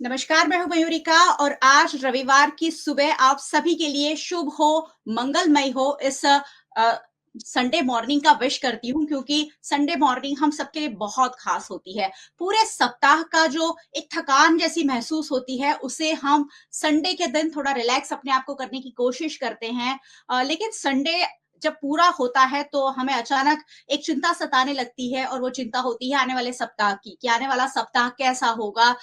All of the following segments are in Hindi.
नमस्कार, मैं हूं मयूरिका और आज रविवार की सुबह आप सभी के लिए शुभ हो, मंगलमय हो। इस संडे मॉर्निंग का विश करती हूं क्योंकि संडे मॉर्निंग हम सबके लिए बहुत खास होती है। पूरे सप्ताह का जो एक थकान जैसी महसूस होती है उसे हम संडे के दिन थोड़ा रिलैक्स अपने आप को करने की कोशिश करते हैं। लेकिन संडे जब पूरा होता है तो हमें अचानक एक चिंता सताने लगती है और वो चिंता होती है आने वाले सप्ताह की कि आने वाला सप्ताह कैसा होगा।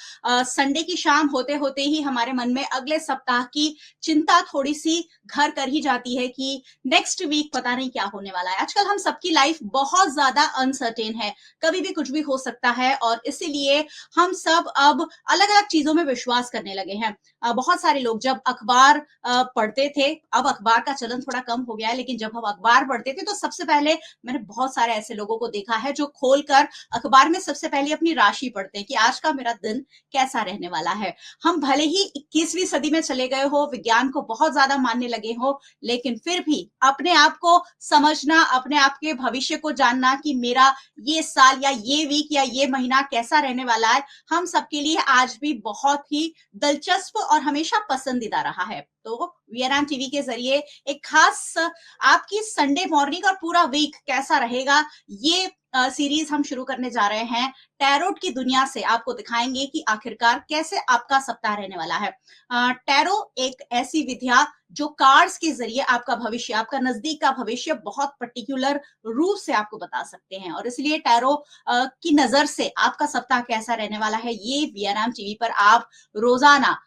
संडे की शाम होते होते ही हमारे मन में अगले सप्ताह की चिंता थोड़ी सी घर कर ही जाती है कि नेक्स्ट वीक पता नहीं क्या होने वाला है। आजकल हम सबकी लाइफ बहुत ज्यादा अनसर्टेन है, कभी भी कुछ भी हो सकता है और इसीलिए हम सब अब अलग अलग चीजों में विश्वास करने लगे हैं। बहुत सारे लोग जब अखबार पढ़ते थे, अब अखबार का चलन थोड़ा कम हो गया है, लेकिन जब हम अखबार पढ़ते थे तो सबसे पहले मैंने बहुत सारे ऐसे लोगों को देखा है जो खोलकर अखबार में सबसे पहले अपनी राशि पढ़ते हैं कि आज का मेरा दिन कैसा रहने वाला है। हम भले ही 21वीं सदी में चले गए हो, विज्ञान को बहुत ज्यादा मानने लगे हो, लेकिन फिर भी अपने आप को समझना, अपने आप के भविष्य को जानना कि मेरा ये साल या ये वीक या ये महीना कैसा रहने वाला है, हम सबके लिए आज भी बहुत ही दिलचस्प और हमेशा पसंदीदा रहा है। तो वीआरएम टीवी के जरिए एक खास आपकी संडे मॉर्निंग और पूरा वीक कैसा रहेगा, ये सीरीज हम शुरू करने जा रहे हैं। टैरोट की दुनिया से आपको दिखाएंगे कि आखिरकार कैसे आपका सप्ताह रहने वाला है। टैरो एक ऐसी विद्या जो कार्ड्स के जरिए आपका भविष्य, आपका नजदीक का भविष्य बहुत पर्टिकुलर रूप से आपको बता सकते हैं और इसलिए टैरो की नजर से आपका सप्ताह कैसा रहने वाला है ये वीआरएम टीवी पर आप रोजाना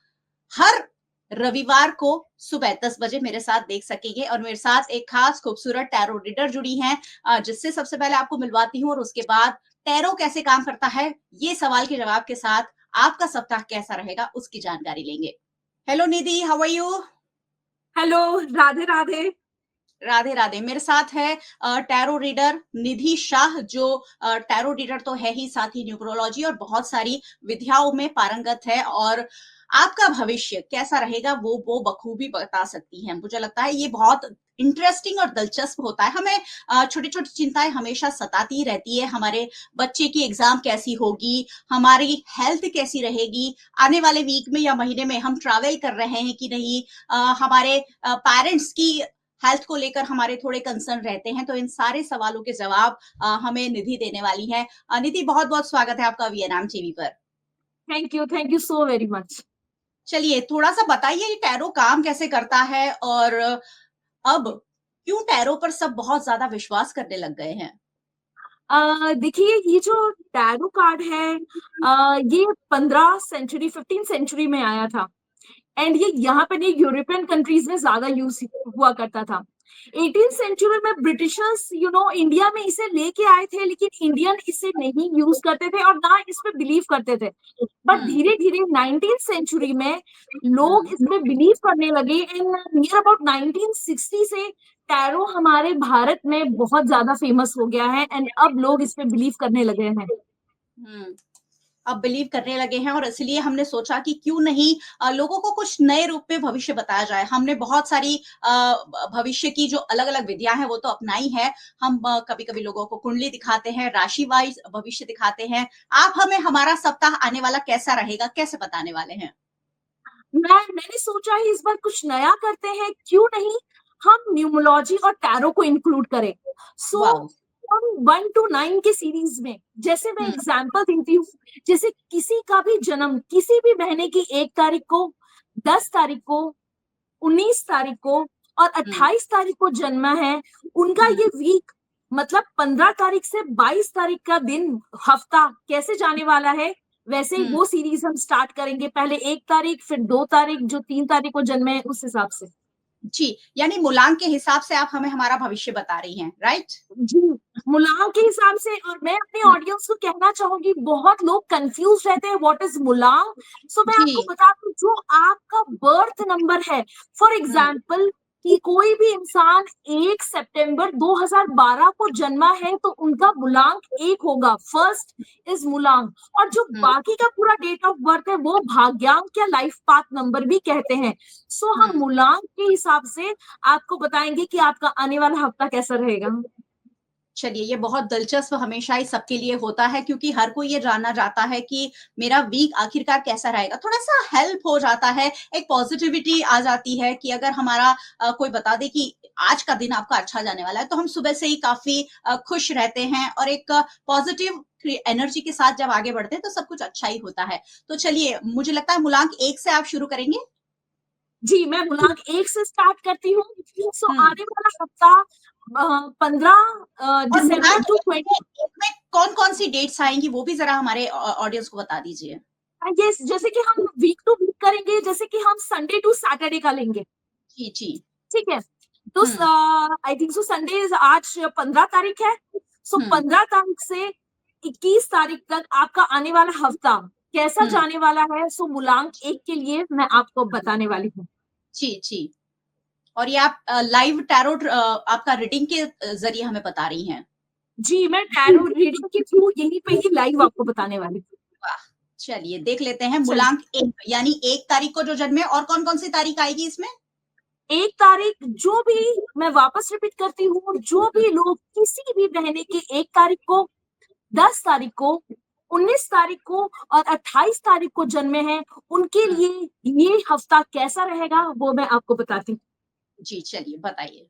हर रविवार को सुबह 10 बजे मेरे साथ देख सकेंगे और मेरे साथ एक खास खूबसूरत टैरो रीडर जुड़ी हैं, जिससे सबसे पहले आपको मिलवाती हूँ और उसके बाद टैरो कैसे काम करता है ये सवाल के जवाब के साथ आपका सप्ताह कैसा रहेगा उसकी जानकारी लेंगे। Hello Nidhi, how are you? Hello. Radhe Radhe. Radhe Radhe. मेरे साथ है टैरो रीडर निधि शाह, जो टैरो रीडर तो है ही, साथ ही न्यूमरोलॉजी और बहुत सारी विद्याओं में पारंगत है और आपका भविष्य कैसा रहेगा वो बखूबी बता सकती है। मुझे लगता है ये बहुत इंटरेस्टिंग और दिलचस्प होता है। हमें छोटी छोटी चिंताएं हमेशा सताती रहती है। हमारे बच्चे की एग्जाम कैसी होगी, हमारी हेल्थ कैसी रहेगी, आने वाले वीक में या महीने में हम ट्रैवल कर रहे हैं कि नहीं, हमारे पेरेंट्स की हेल्थ को लेकर हमारे थोड़े कंसर्न रहते हैं। तो इन सारे सवालों के जवाब हमें निधि देने वाली है। निधि, बहुत बहुत स्वागत है आपका वीएनएम टीवी पर। Thank you so very much. चलिए थोड़ा सा बताइए ये टैरो काम कैसे करता है और अब क्यों टैरो पर सब बहुत ज्यादा विश्वास करने लग गए हैं? देखिए, ये जो टैरो कार्ड है, ये 15 सेंचुरी 15 सेंचुरी में आया था। एंड ये यहाँ पे नहीं, यूरोपियन कंट्रीज में ज्यादा यूज हुआ करता था। 18 सेंचुरी में ब्रिटिशर्स इंडिया में इसे लेके आए थे, लेकिन इंडियन इसे नहीं यूज करते थे और ना इस पे बिलीव करते थे। बट हम्म। धीरे धीरे 19 सेंचुरी में लोग हम्म। इसमें बिलीव करने लगे एंड नियर अबाउट 1960 से टैरो हमारे भारत में बहुत ज्यादा फेमस हो गया है एंड अब लोग इस पे बिलीव करने लगे हैं। हम्म। अब बिलीव करने लगे हैं और इसलिए हमने सोचा कि क्यों नहीं लोगों को कुछ नए रूप में भविष्य बताया जाए। हमने बहुत सारी भविष्य की जो अलग अलग विधियां हैं वो तो अपनाई है। हम कभी कभी लोगों को कुंडली दिखाते हैं, राशि वाइज भविष्य दिखाते हैं। आप हमें हमारा सप्ताह आने वाला कैसा रहेगा कैसे बताने वाले हैं? मैंने सोचा है इस बार कुछ नया करते हैं, क्यों नहीं हम न्यूमरोलॉजी और टैरो को इंक्लूड करें। So wow. हम 1 to 9 के सीरीज में, जैसे मैं हम्म। एग्जांपल देती हूँ, जैसे किसी का भी जन्म किसी भी महीने की 1 तारीख को, 10 तारीख को, 19 तारीख को और हम्म। 28 तारीख को जन्मा है, उनका हम्म। ये वीक मतलब 15 तारीख से 22 तारीख का दिन, हफ्ता कैसे जाने वाला है, वैसे ही हम्म। वो सीरीज हम स्टार्ट करेंगे। पहले 1 तारीख, फिर 2 तारीख, जो 3 तारीख को जन्मे हैं उस हिसाब से। जी, यानी मूलांक के हिसाब से आप हमें हमारा भविष्य बता रही हैं, राइट? जी, मुलांग के हिसाब से। और मैं अपने ऑडियंस को कहना चाहूंगी, बहुत लोग कंफ्यूज रहते हैं व्हाट इज मुलांग। सो मैं जी। आपको बता दूं, जो आपका बर्थ नंबर है, फॉर हम्म। एग्जांपल कि कोई भी इंसान 1 सितंबर 2012 को जन्मा है तो उनका मुलांक 1 होगा, फर्स्ट इज मुलांग। और जो हम्म। बाकी का पूरा डेट ऑफ बर्थ है वो भाग्यांक या लाइफ पाथ नंबर भी कहते हैं। सो हम हम्म। मुलांक के हिसाब से आपको बताएंगे कि आपका आने वाला हफ्ता कैसा रहेगा। चलिए, ये बहुत दिलचस्प हमेशा ही सबके लिए होता है क्योंकि हर कोई ये जानना चाहता है कि मेरा वीक आखिरकार कैसा रहेगा। थोड़ा-सा हेल्प हो जाता है, एक पॉज़िटिविटी आ जाती है कि अगर हमारा कोई बता दे कि आज का दिन आपका अच्छा जाने वाला है, तो हम सुबह से ही काफ़ी खुश रहते हैं और एक पॉज़िटिव एनर्जी के साथ जब आगे बढ़ते हैं, तो सब कुछ अच्छा ही होता है। तो चलिए, मुझे लगता है मूलांक 1 से आप शुरू करेंगे? जी, मैं मूलांक 1 से स्टार्ट करती हूँ। सो हुँ। आने वाला हफ्ता 15 और दिसंबर मूलांक टू 1 में 1 में कौन-कौन सी डेट्स आएँगी, वो भी ज़रा हमारे ऑडियंस को बता दीजिए? यस, जैसे कि हम वीक टू वीक करेंगे, जैसे कि हम संडे टू सैटरडे का लेंगे, जी, जी। ठीक है? तो hmm, I think so Sunday is आज 15 तारीख है, सो हुँ, 15 तारीख से 21 तारीख तक आपका आने वाला हफ्ता कैसा हुँ। जाने वाला है, सो मूलांक 1 के लिए मैं आपको बताने वाली हूँ। जी, जी। और ये आप लाइव टैरोट आपका रीडिंग के ज़रिए हमें बता रही हैं। जी, मैं टैरो रीडिंग के थ्रू यहीं पे ही लाइव आपको बताने वाली हूँ। वाह! चलिए देख लेते हैं चलिए, मूलांक 1 यानी 1 तारीख को जो जन्मे और कौन-कौन सी तारीख आएगी इसमें? 1 तारीख जो भी मैं वापस रिपीट करती हूँ, जो हुँ, भी लोग किसी भी महीने की 1 तारीख को, 10 तारीख को, 19 तारीख को और 28 तारीख को जन्मे हैं, उनके हुँ। लिए ये हफ्ता कैसा रहेगा, वो मैं आपको बताती हूँ। जी, चलिए बताइए।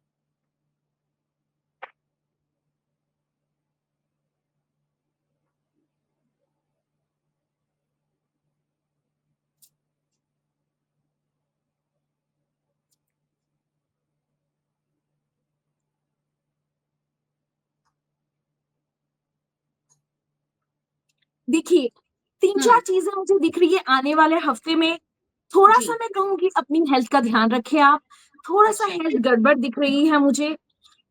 देखिए, हुँ, 3-4 चीज़ें मुझे दिख रही है आने वाले हफ्ते में। जी। थोड़ा-सा मैं कहूँगी अपनी हेल्थ का ध्यान रखें आप, थोड़ा-सा अच्छा। हेल्थ गड़बड़ दिख रही है मुझे।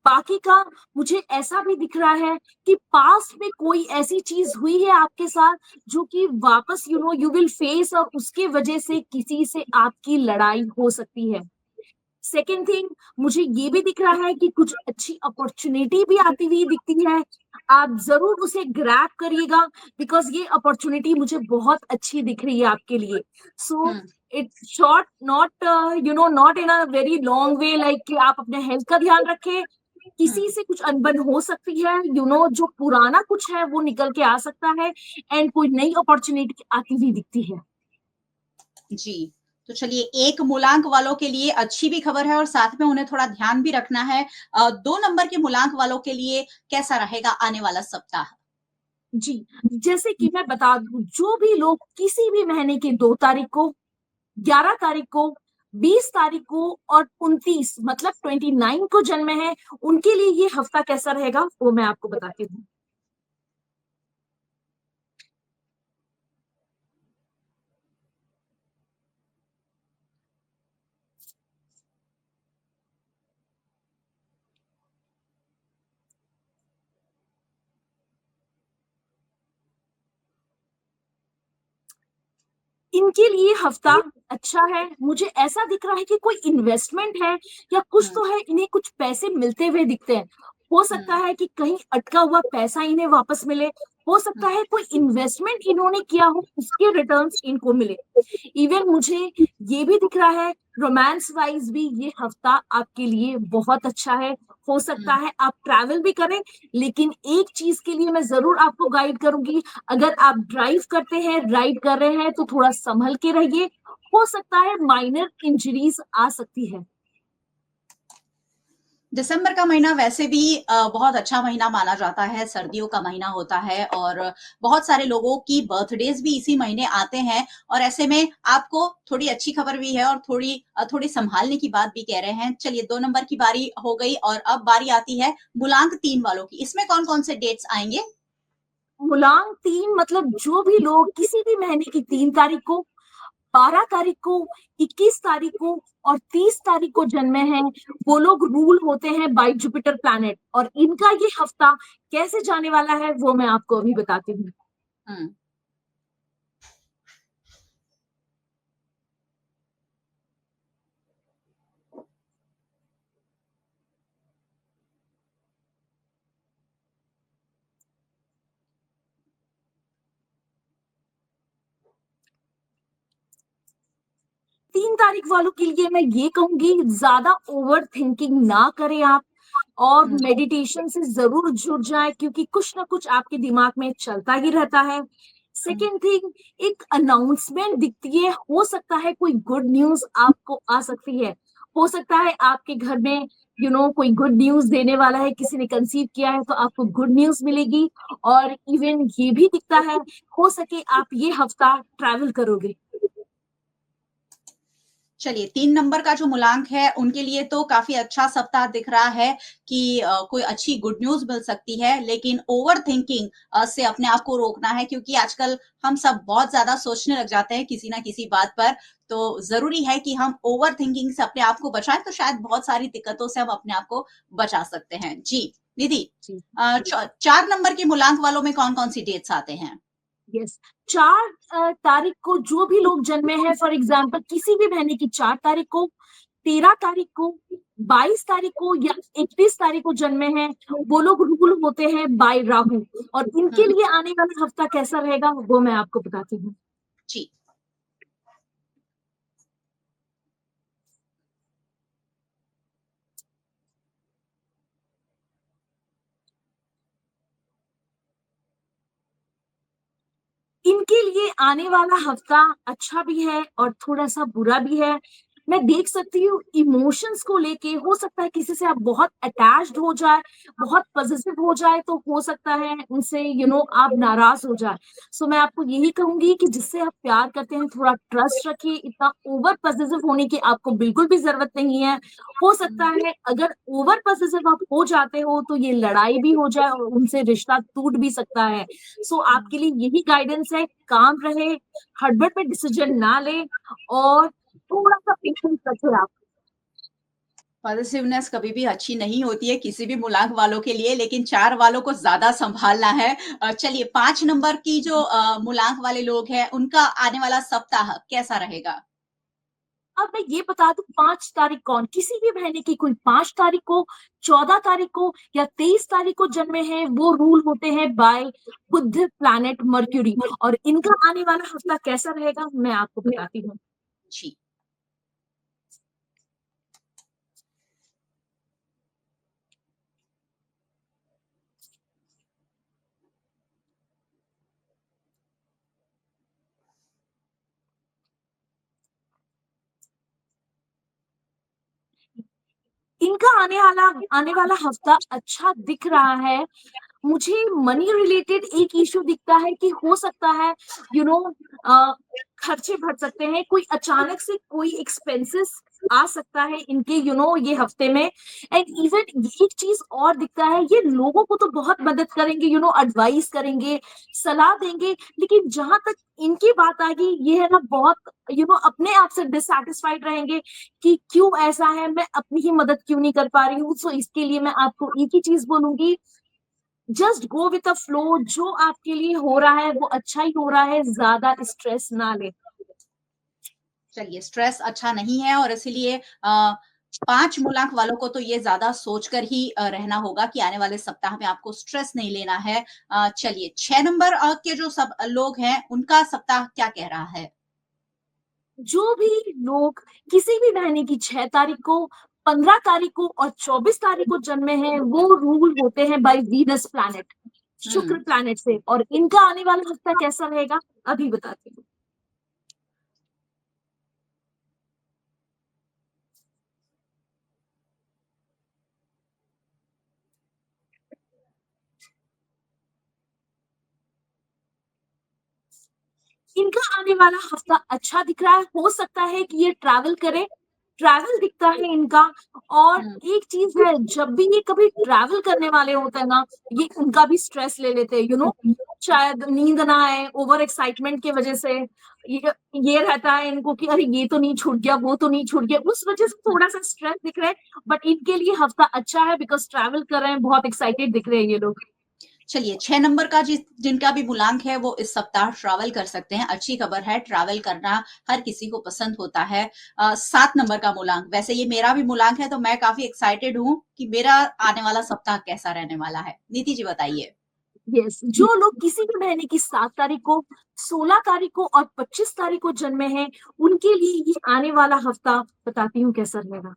बाकी का मुझे ऐसा भी दिख रहा है कि पास्ट में कोई ऐसी चीज़ हुई है आपके साथ जो कि वापस यू विल फेस और उसके वजह से किसी से आपकी लड़ाई हो सकती है। सेकंड थिंग मुझे ये भी दिख रहा है कि कुछ अच्छी अपॉर्च्युनिटी भी आती हुई दिखती है। आप ज़रूर उसे ग्रैब करिएगा बिकॉज़ ये अपॉर्च्युनिटी मुझे बहुत अच्छी दिख रही है आपके लिए। So hmm, it's short not not in a very long way like कि आप अपने हेल्थ का ध्यान रखें। हुँ। किसी से कुछ अनबन हो सकती है, जो पुराना कुछ है वो निकल के आ सकता है एंड कोई नई अपॉर्च्युनिटी आती हुई दिखती है। जी। तो चलिए एक मूलांक वालों के लिए अच्छी भी खबर है और साथ में उन्हें थोड़ा ध्यान भी रखना है। 2 नंबर के मूलांक वालों के लिए कैसा रहेगा आने वाला सप्ताह? जी, जैसे कि मैं बता दूँ, जो भी लोग किसी भी महीने की 2 तारीख को, 11 तारीख को, 20 तारीख को और 29 मतलब 29 को जन्मे हैं, उनके लिए ये हफ्ता कैसा रहेगा, वो मैं आपको बताती हूँ। इनके लिए हफ्ता अच्छा है। मुझे ऐसा दिख रहा है कि कोई इन्वेस्टमेंट है या कुछ हुँ, तो है, इन्हें कुछ पैसे मिलते हुए दिखते हैं। हो सकता हुँ, है कि कहीं अटका हुआ पैसा इन्हें वापस मिले, हो सकता हुँ, है कोई इन्वेस्टमेंट इन्होंने किया हो, उसके रिटर्न्स इनको मिले। इवन मुझे ये भी दिख रहा है रोमांस वाइज़ भी ये हफ्ता आपके लिए बहुत अच्छा है। हो सकता हुँ। है आप ट्रैवल भी करें, लेकिन एक चीज़ के लिए मैं ज़रूर आपको गाइड करूँगी, अगर आप ड्राइव करते हैं, राइड कर रहे हैं तो थोड़ा सँभल के रहिए। हो सकता है माइनर इंजरीज़ आ सकती है। दिसंबर का महीना वैसे भी बहुत अच्छा महीना माना जाता है, सर्दियों का महीना होता है और बहुत सारे लोगों की बर्थडेज़ भी इसी महीने आते हैं और ऐसे में आपको थोड़ी अच्छी खबर भी है और थोड़ी सँभालने की बात भी कह रहे हैं। चलिए 2 नंबर की बारी हो गई और अब बारी आती है मूलांक 3 वालों की। इसमें कौन-कौन से डेट्स आएँगे? मूलांक 3 मतलब जो भी लोग किसी भी महीने की 3 तारीख को, 12 तारीख को, 21 तारीख को और 30 तारीख को जन्मे हैं, वो लोग रूल होते हैं बाय जुपिटर प्लैनेट और इनका ये हफ्ता कैसे जाने वाला है, वो मैं आपको अभी बताती हूँ। हुँ, 3 तारीख वालों के लिए मैं ये कहूँगी ज़्यादा ओवरथिंकिंग ना करें आप और मेडिटेशन से जरूर जुड़ जाए, क्योंकि कुछ ना कुछ आपके दिमाग में चलता ही रहता है। सेकेंड थिंग, एक अनाउंसमेंट दिखती है, हो सकता है कोई गुड न्यूज आपको आ सकती है, हो सकता है आपके घर में कोई गुड न्यूज देने वाला है, किसी ने कंसीव किया है तो आपको गुड न्यूज मिलेगी। और इवन ये भी दिखता है, हो सके आप ये हफ्ता ट्रैवल करोगे। चलिए 3 नंबर का जो मूलांक है, उनके लिए तो काफ़ी अच्छा सप्ताह दिख रहा है कि कोई अच्छी गुड न्यूज़ मिल सकती है, लेकिन ओवरथिंकिंग से अपने आप को रोकना है क्योंकि आजकल हम सब बहुत ज़्यादा सोचने लग जाते हैं किसी ना किसी बात पर, तो ज़रूरी है कि हम ओवरथिंकिंग से अपने आप को बचाएँ, तो शायद बहुत सारी दिक्कतों से हम अपने आप को बचा सकते हैं। जी, निधि जी, 4 नंबर के मूलांक वालों में कौन-कौन सी डेट्स आते हैं? यस। 4 तारीख को जो भी लोग जन्मे हैं, फॉर एग्जाम्पल किसी भी महीने की 4 तारीख को, 13 तारीख को, 22 तारीख को या 31 तारीख को जन्मे हैं, वो लोग रूल होते हैं बाय राहु। और इनके हुँ, लिए आने वाला हफ्ता कैसा रहेगा वो मैं आपको बताती हूँ। जी। इनके लिए आने वाला हफ्ता अच्छा भी है और थोड़ा-सा बुरा भी है। मैं देख सकती हूँ इमोशंस को लेके, हो सकता है किसी से आप बहुत अटैच्ड हो जाए, बहुत पॉसेसिव हो जाए, तो हो सकता है उनसे आप नाराज़ हो जाए। सो मैं आपको यही कहूँगी कि जिससे आप प्यार करते हैं थोड़ा ट्रस्ट रखिए, इतना ओवर पॉसेसिव होने की आपको बिल्कुल भी ज़रूरत नहीं है। हो सकता हुँ। है अगर ओवर पॉसेसिव आप हो जाते हो तो ये लड़ाई भी हो जाए और उनसे रिश्ता टूट भी सकता है। सो आपके लिए यही गाइडेंस है, काम रहे, हड़बड़ में डिसीजन ना ले और थोड़ा-सा पेशेंस रखें आप। पॉज़िटिवनेस कभी भी अच्छी नहीं होती है किसी भी मूलांक वालों के लिए, लेकिन 4 वालों को ज़्यादा सँभालना है। चलिए 5 नंबर की जो मूलांक वाले लोग हैं, उनका आने वाला सप्ताह कैसा रहेगा? अब मैं ये बता दूँ 5 तारीख कौन, किसी भी महीने की कोई 5 तारीख को, 14 तारीख को या 23 तारीख को जन्मे हैं, वो रूल होते हैं बाय बुध प्लैनेट मर्क्यूरी। और इनका आने वाला हफ्ता कैसा रहेगा मैं आपको बताती हूँ। जी। इनका आने वाला हफ्ता अच्छा दिख रहा है। मुझे मनी रिलेटेड एक इश्यू दिखता है कि हो सकता है यू नो अ, खर्चे बढ़ सकते हैं, कोई अचानक से कोई एक्सपेंसेस आ सकता है इनके ये हफ्ते में। एंड इवन एक चीज और दिखता है, ये लोगों को तो बहुत मदद करेंगे, एडवाइस करेंगे, सलाह देंगे, लेकिन जहां तक इनकी बात आ गई ये है ना, बहुत अपने आप से डिससैटिस्फाइड रहेंगे कि क्यों ऐसा है, मैं अपनी ही मदद क्यों नहीं कर पा रही हूँ। सो इसके लिए मैं आपको एक ही चीज बोलूंगी, just go with the flow, जो आपके लिए हो रहा है वो अच्छा ही हो रहा है, ज्यादा स्ट्रेस ना ले। चलिए स्ट्रेस अच्छा नहीं है और इसीलिए 5 मूलांक वालों को तो ये ज़्यादा सोचकर ही रहना होगा कि आने वाले सप्ताह में आपको स्ट्रेस नहीं लेना है। चलिए 6 नंबर के जो सब लोग हैं, उनका सप्ताह क्या कह रहा है? जो भी लोग किसी भी महीने की 6 तारीख को, 15 तारीख को और 24 तारीख को जन्मे हैं, वो रूल होते हैं बाय वीनस प्लैनेट, शुक्र हुँ। प्लैनेट से। और इनका आने वाला हफ्ता कैसा रहेगा अभी बताती हूँ। इनका आने वाला हफ्ता अच्छा दिख रहा है, हो सकता है कि ये ट्रैवल करे, ट्रैवल दिखता है इनका। और हुँ। एक चीज है, जब भी ये कभी ट्रैवल करने वाले होते हैं ना, ये उनका भी स्ट्रेस ले लेते हैं, शायद नींद ना आए ओवर एक्साइटमेंट की वजह से। ये रहता है इनको कि अरे ये तो नहीं छूट गया, वो तो नहीं छूट गया, उस वजह से थोड़ा सा स्ट्रेस दिख रहा है। बट इनके लिए हफ्ता अच्छा है, बिकॉज ट्रैवल कर रहे हैं, बहुत एक्साइटेड दिख रहे हैं ये लोग। चलिए 6 नंबर का जिनका भी मूलांक है वो इस सप्ताह ट्रैवल कर सकते हैं। अच्छी खबर है, ट्रैवल करना हर किसी को पसंद होता है। 7 नंबर का मूलांक, वैसे ये मेरा भी मूलांक है तो मैं काफ़ी एक्साइटेड हूँ कि मेरा आने वाला सप्ताह कैसा रहने वाला है। नीति जी बताइए? यस, जो लोग किसी भी महीने की 7 तारीख को, 16 तारीख को और 25 तारीख को जन्मे हैं, उनके लिए ये आने वाला हफ्ता बताती हूँ कैसा रहेगा।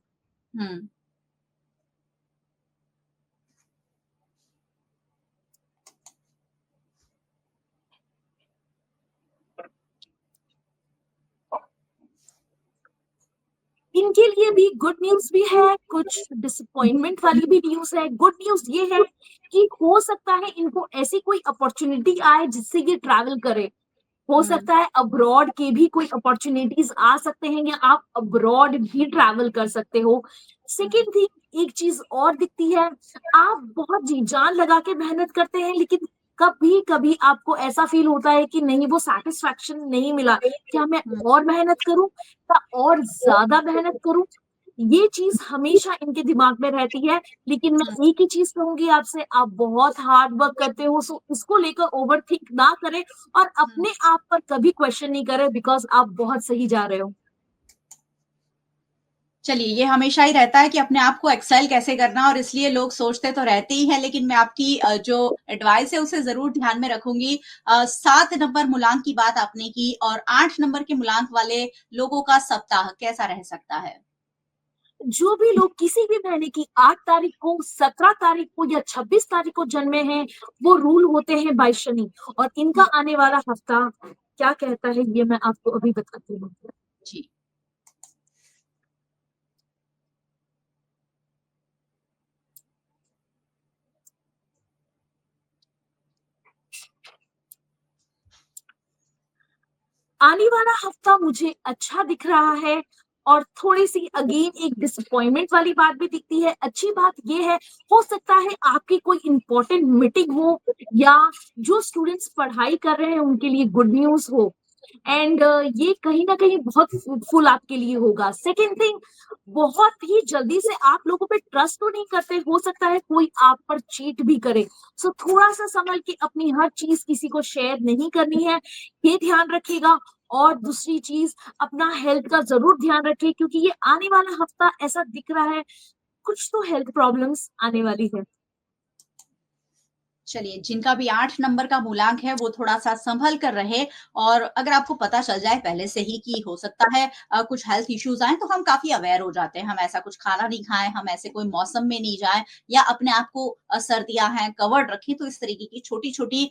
हुँ। इनके लिए भी गुड न्यूज भी है, कुछ डिसअपॉइंटमेंट वाली भी न्यूज है। गुड न्यूज ये है कि हो सकता है इनको ऐसी कोई अपॉर्चुनिटी आए जिससे ये ट्रैवल करे। हो हम्म, सकता है अब्रॉड के भी कोई अपॉर्चुनिटीज आ सकते हैं या आप अब्रॉड भी ट्रैवल कर सकते हो। हम्म, सेकेंड थिंग, एक चीज और दिखती है, आप बहुत जी जान लगा के मेहनत करते हैं लेकिन कभी कभी आपको ऐसा फील होता है कि नहीं, वो सेटिस्फैक्शन नहीं मिला, क्या मैं हम्म, और मेहनत करूं या और ज्यादा मेहनत करूं। ये चीज हमेशा इनके दिमाग में रहती है। लेकिन मैं एक ही चीज कहूंगी आपसे, आप बहुत हार्ड वर्क करते हो, सो इसको लेकर ओवर थिंक ना करें और हम्म। अपने आप पर कभी क्वेश्चन नहीं करें, बिकॉज आप बहुत सही जा रहे हो। चलिए, ये हमेशा ही रहता है कि अपने आप को एक्सेल कैसे करना, और इसलिए लोग सोचते तो रहते ही हैं, लेकिन मैं आपकी जो एडवाइस है उसे जरूर ध्यान में रखूंगी। 7 नंबर मूलांक की बात आपने की, और 8 नंबर के मूलांक वाले लोगों का सप्ताह कैसा रह सकता है? जो भी लोग किसी भी महीने की 8 तारीख को, 17 तारीख को या 26 तारीख को जन्मे हैं, वो रूल होते हैं बाय शनि। और इनका आने वाला हफ्ता क्या कहता है ये मैं आपको अभी बताती हूँ। जी। आने वाला हफ्ता मुझे अच्छा दिख रहा है, और थोड़ी सी अगेन एक डिसअपॉइंटमेंट वाली बात भी दिखती है। अच्छी बात ये है, हो सकता है आपकी कोई इंपॉर्टेंट मीटिंग हो या जो स्टूडेंट्स पढ़ाई कर रहे हैं उनके लिए गुड न्यूज हो। एंड ये कहीं ना कहीं बहुत फ्रूटफुल आपके लिए होगा। सेकेंड थिंग, बहुत ही जल्दी से आप लोगों पे ट्रस्ट तो नहीं करते, हो सकता है कोई आप पर चीट भी करे। सो थोड़ा सा संभल के अपनी हर चीज किसी को शेयर नहीं करनी है, ये ध्यान रखिएगा। और दूसरी चीज, अपना हेल्थ का जरूर ध्यान रखिए, क्योंकि ये आने वाला हफ्ता ऐसा दिख रहा है कुछ तो हेल्थ प्रॉब्लम्स आने वाली है। चलिए, जिनका भी 8 नंबर का मूलांक है वो थोड़ा-सा सँभल कर रहे, और अगर आपको पता चल जाए पहले से ही कि हो सकता है कुछ हेल्थ इश्यूज़ आएँ, तो हम काफ़ी अवेयर हो जाते हैं। हम ऐसा कुछ खाना नहीं खाएँ, हम ऐसे कोई मौसम में नहीं जाएँ, या अपने आप को सर्दियाँ हैं कवर्ड रखें। तो इस तरीके की छोटी-छोटी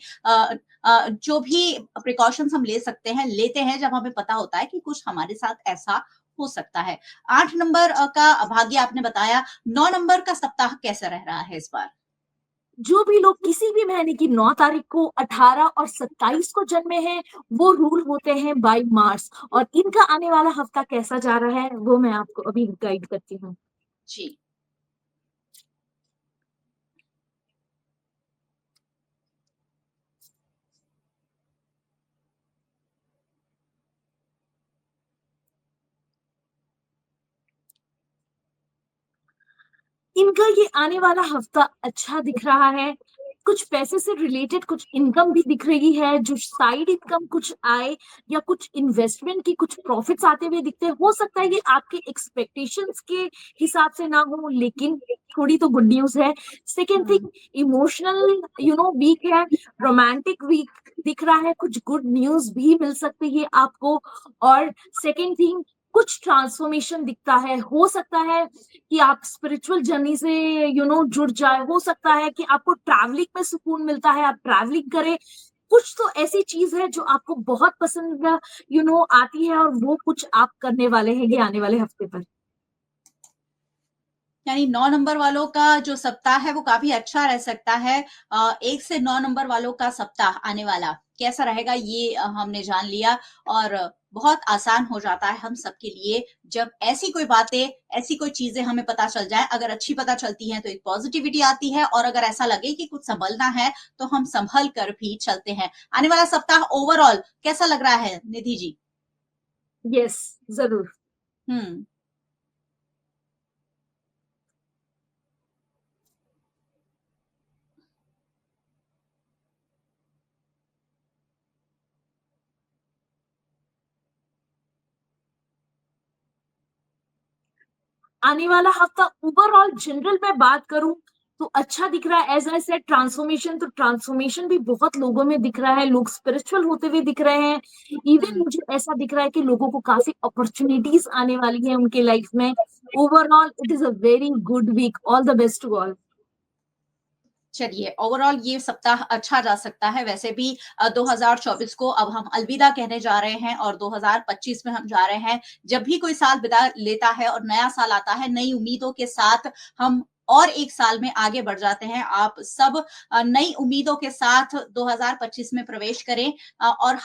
जो भी प्रिकॉशंस हम ले सकते हैं, लेते हैं जब हमें पता होता है कि कुछ हमारे साथ ऐसा हो सकता है। 8 नंबर का भाग्य आपने बताया, 9 नंबर का सप्ताह कैसा रह रहा है इस बार? जो भी लोग किसी भी महीने की 9 तारीख को, 18 और 27 को जन्मे हैं, वो रूल होते हैं बाय मार्स। और इनका आने वाला हफ्ता कैसा जा रहा है वो मैं आपको अभी गाइड करती हूँ। जी। इनका ये आने वाला हफ्ता अच्छा दिख रहा है। कुछ पैसे से रिलेटेड कुछ इनकम भी दिख रही है, जो साइड इनकम कुछ आए या कुछ इन्वेस्टमेंट की कुछ प्रॉफिट्स आते हुए दिखते हैं। हो सकता है ये आपके एक्सपेक्टेशंस के हिसाब से ना हो, लेकिन थोड़ी तो गुड न्यूज है। सेकेंड हुँ। थिंग, इमोशनल वीक है, रोमांटिक वीक दिख रहा है, कुछ गुड न्यूज भी मिल सकती है आपको। और सेकेंड थिंग, कुछ ट्रांसफॉर्मेशन दिखता है। हो सकता है कि आप स्पिरिचुअल जर्नी से जुड़ जाए, हो सकता है कि आपको ट्रैवलिंग में सुकून मिलता है, आप ट्रैवलिंग करें। कुछ तो ऐसी चीज है जो आपको बहुत पसंद आती है, और वो कुछ आप करने वाले हैं ये आने वाले हफ्ते पर। यानी 9 नंबर वालों का जो सप्ताह है वो काफ़ी अच्छा रह सकता है। 1 से 9 नंबर वालों का सप्ताह आने वाला कैसा रहेगा, ये हमने जान लिया, और बहुत आसान हो जाता है हम सबके लिए जब ऐसी कोई बातें, ऐसी कोई चीज़ें हमें पता चल जाएँ। अगर अच्छी पता चलती हैं तो एक पॉज़िटिविटी आती है, और अगर ऐसा लगे कि कुछ सँभलना है तो हम सँभल कर भी चलते हैं। आने वाला सप्ताह ओवरऑल कैसा लग रहा है निधि जी? यस, जरूर। हुँ। आने वाला हफ्ता ओवरऑल जनरल में बात करूं तो अच्छा दिख रहा है। एज आई सेड, ट्रांसफॉर्मेशन, तो ट्रांसफॉर्मेशन भी बहुत लोगों में दिख रहा है, लोग स्पिरिचुअल होते हुए दिख रहे हैं। इवन हुँ। मुझे ऐसा दिख रहा है कि लोगों को काफी अपॉर्चुनिटीज आने वाली है उनके लाइफ में। Overall it is a very good week. All the best to all. चलिए, ओवरऑल ये सप्ताह अच्छा जा सकता है। वैसे भी 2024 को अब हम अलविदा कहने जा रहे हैं और 2025 में हम जा रहे हैं। जब भी कोई साल विदा लेता है और नया साल आता है, नई उम्मीदों के साथ हम और 1 साल में आगे बढ़ जाते हैं। आप सब नई उम्मीदों के साथ 2025 में प्रवेश करें और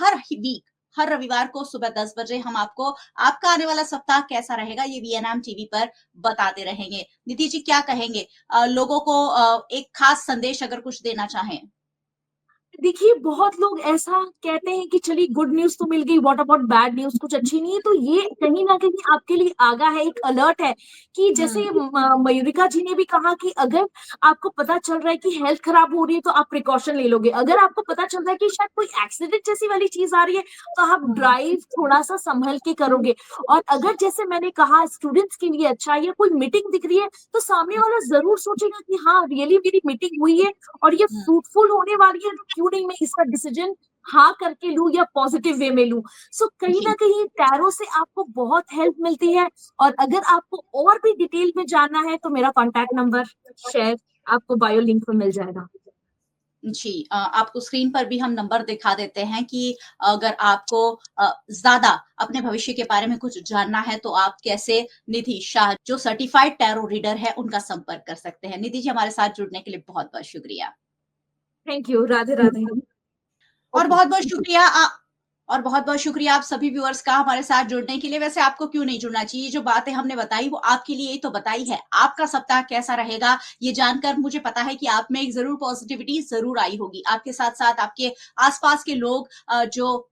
हर रविवार को सुबह 10 बजे हम आपको आपका आने वाला सप्ताह कैसा रहेगा, ये वीएनएम टीवी पर बताते रहेंगे। निधि जी, क्या कहेंगे? लोगों को एक खास संदेश अगर कुछ देना चाहें? देखिए, बहुत लोग ऐसा कहते हैं कि चलिए गुड न्यूज़ तो मिल गई, व्हाट अबाउट बैड न्यूज़, कुछ अच्छी नहीं है, तो ये कहीं न कहीं आपके लिए आगाह है, एक अलर्ट है कि जैसे हुँ, मयूरिका जी ने भी कहा कि अगर आपको पता चल रहा है कि हेल्थ खराब हो रही है, तो आप प्रिकॉशन ले लोगे। अगर आपको पता चल रहा है कि शायद कोई एक्सीडेंट जैसी वाली चीज़ आ रही है, तो आप हुँ, ड्राइव थोड़ा-सा सँभल के करोगे। और अगर जैसे मैंने कहा स्टूडेंट्स के लिए अच्छा है, या कोई मीटिंग दिख रही है, तो सामने हुँ, वाला ज़रूर सोचेगा कि हाँ, रियली मेरी मीटिंग हुई है और ये हुँ, फ्रूटफुल होने वाली है, तो क्यों नहीं मैं इसका डिसीजन हाँ करके लूँ या पॉजिटिव वे में लूँ। सो कहीं न जी। कहीं टैरो से आपको बहुत हेल्प मिलती है। और अगर आपको और भी डिटेल में जानना है, तो मेरा कॉन्टैक्ट नंबर शायद आपको बायो लिंक में मिल जाएगा। जी, आपको स्क्रीन पर भी हम नंबर दिखा देते हैं कि अगर आपको ज़्यादा अपने भविष्य के बारे में कुछ जानना है, तो आप कैसे निधि शाह, जो सर्टिफाइड टैरो रीडर है, उनका संपर्क कर सकते हैं। निधि जी, हमारे साथ जुड़ने के लिए बहुत-बहुत शुक्रिया। Thank you. राधे-राधे। और ओके। बहुत-बहुत शुक्रिया और बहुत-बहुत शुक्रिया आप सभी व्यूअर्स का हमारे साथ जुड़ने के लिए। वैसे आपको क्यों नहीं जुड़ना चाहिए? जो बातें हमने बताई वो आपके लिए ही तो बताई है। आपका सप्ताह कैसा रहेगा, ये जानकर मुझे पता है कि आप में एक ज़रूर पॉज़िटिविटी ज़रूर आई होगी। आपके साथ-साथ आपके आस-पास के लोग जो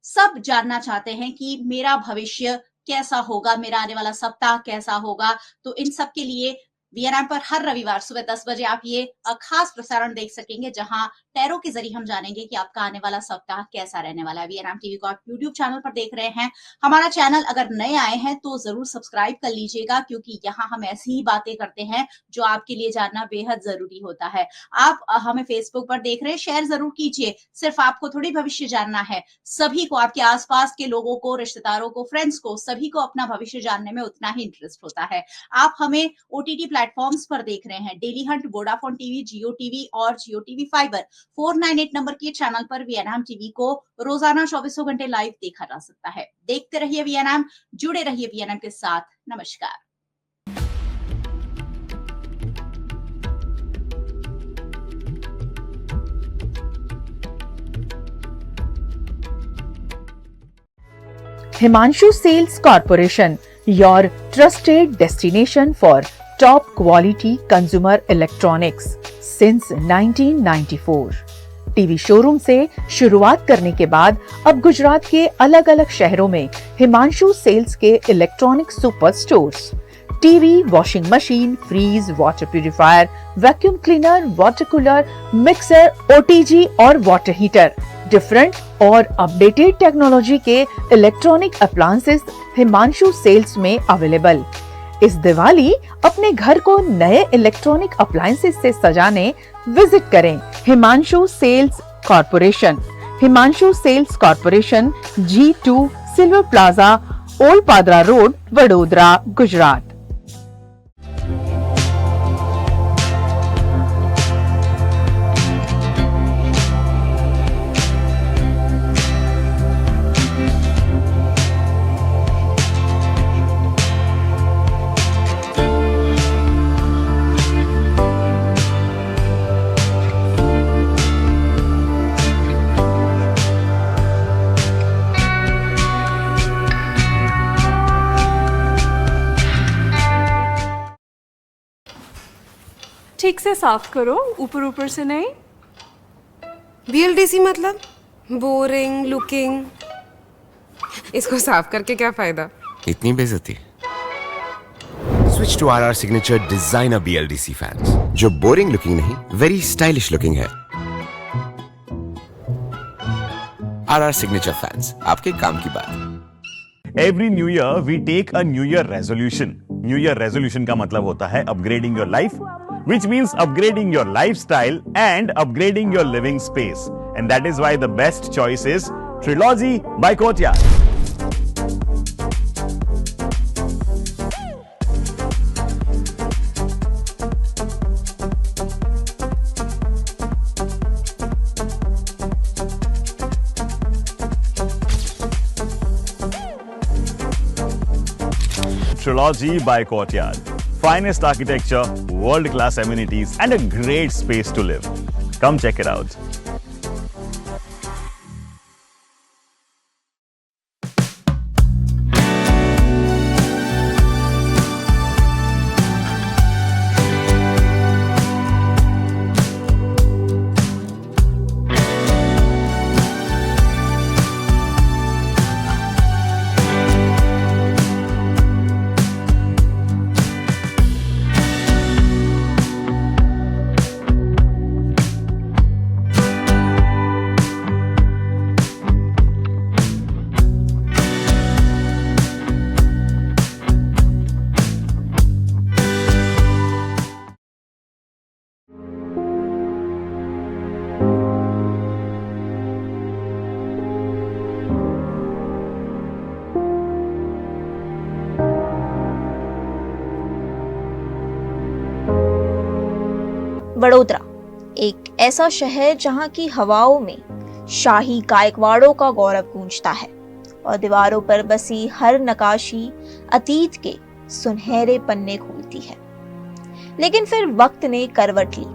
सब जानना चाहते हैं कि मेरा भविष्य कैसा होगा, मेरा आने वाला सप्ताह कैसा होगा। तो इन सब के लिए वीएनएम पर हर रविवार सुबह 10 बजे आप ये खास प्रसारण देख सकेंगे, जहां टैरो के जरिए हम जानेंगे कि आपका आने वाला सप्ताह कैसा रहने वाला है। वीएनएम टीवी को आप यूट्यूब चैनल पर देख रहे हैं। हमारा चैनल अगर नए आए हैं तो जरूर सब्सक्राइब कर लीजिएगा, क्योंकि यहाँ हम ऐसी ही बातें करते हैं जो आपके लिए जानना बेहद जरूरी होता है। आप हमें फेसबुक पर देख रहे हैं, शेयर जरूर कीजिए। सिर्फ आपको थोड़ी भविष्य जानना है, सभी को, आपके आसपास के लोगों को, रिश्तेदारों को, फ्रेंड्स को, सभी को अपना भविष्य जानने में उतना ही इंटरेस्ट होता है। आप हमें ओटीटी प्लेटफॉर्म्स पर देख रहे हैं, डेली हंट, वोडाफोन टीवी, जियो टीवी और जियो टीवी फाइबर 498 नंबर के चैनल पर वीएनएम टीवी को रोजाना 24 घंटे लाइव देखा जा सकता है। देखते रहिए वीएनएम, जुड़े रहिए वीएनएम के साथ। नमस्कार। Himanshu Sales Corporation, your trusted destination for top quality consumer electronics since 1994. TV showroom से शुरुआत करने के बाद अब गुजरात के अलग अलग शहरों में हिमांशु सेल्स के electronic super stores, TV, washing machine, fridge, water purifier, vacuum cleaner, water cooler, mixer, OTG और वाटर हीटर, डिफरेंट और अपडेटेड टेक्नोलॉजी के इलेक्ट्रॉनिक अप्लायंसेस हिमांशु सेल्स में अवेलेबल। इस दिवाली अपने घर को नए इलेक्ट्रॉनिक अप्लायंसेस से सजाने विजिट करें Himanshu sales corporation. Himanshu sales corporation, G2 silver plaza, old Padra road, Vadodara, Gujarat. ठीक से साफ करो, ऊपर ऊपर से नहीं। VLDC मतलब बोरिंग लुकिंग। इसको साफ करके क्या फायदा? इतनी बेइज्जती। Switch to RR signature designer BLDC fans, जो बोरिंग लुकिंग नहीं, वेरी स्टाइलिश लुकिंग है। RR सिग्नेचर फैंस, आपके काम की बात। Every new year we take a new year resolution. New year resolution का मतलब होता है upgrading your life, which means upgrading your lifestyle and upgrading your living space. And that is why the best choice is Trilogy by Courtyard. Metrology by Courtyard. Finest architecture, world-class amenities, and a great space to live. Come check it out. Vadodara एक ऐसा शहर जहां की हवाओं में शाही गायकवाड़ों का गौरव गूंजता है और दीवारों पर बसी हर नकाशी अतीत के सुनहरे पन्ने खोलती है। लेकिन फिर वक्त ने करवट ली,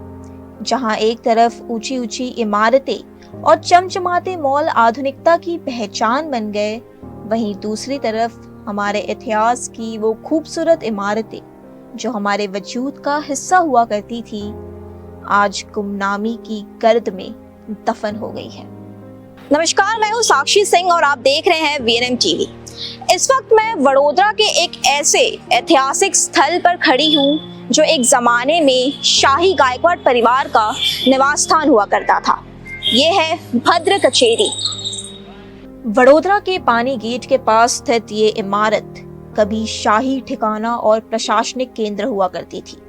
जहां एक तरफ ऊंची ऊंची इमारतें और चमचमाते मॉल आधुनिकता की पहचान बन गए, वहीं दूसरी तरफ हमारे इतिहास की वो खूबसूरत इमारतें जो हमारे वजूद का हिस्सा हुआ करती थी, आज गुमनामी की गर्द में दफन हो गई है। नमस्कार, मैं हूँ साक्षी सिंह और आप देख रहे हैं VNM टीवी। इस वक्त मैं वडोदरा के एक ऐसे ऐतिहासिक स्थल पर खड़ी हूँ जो एक जमाने में शाही गायकवाड़ परिवार का निवास स्थान हुआ करता था। ये है भद्र कचेरी। वडोदरा के पानी गेट के पास स्थित ये इमारत कभी शाही ठिकाना और प्रशासनिक केंद्र हुआ करती थी।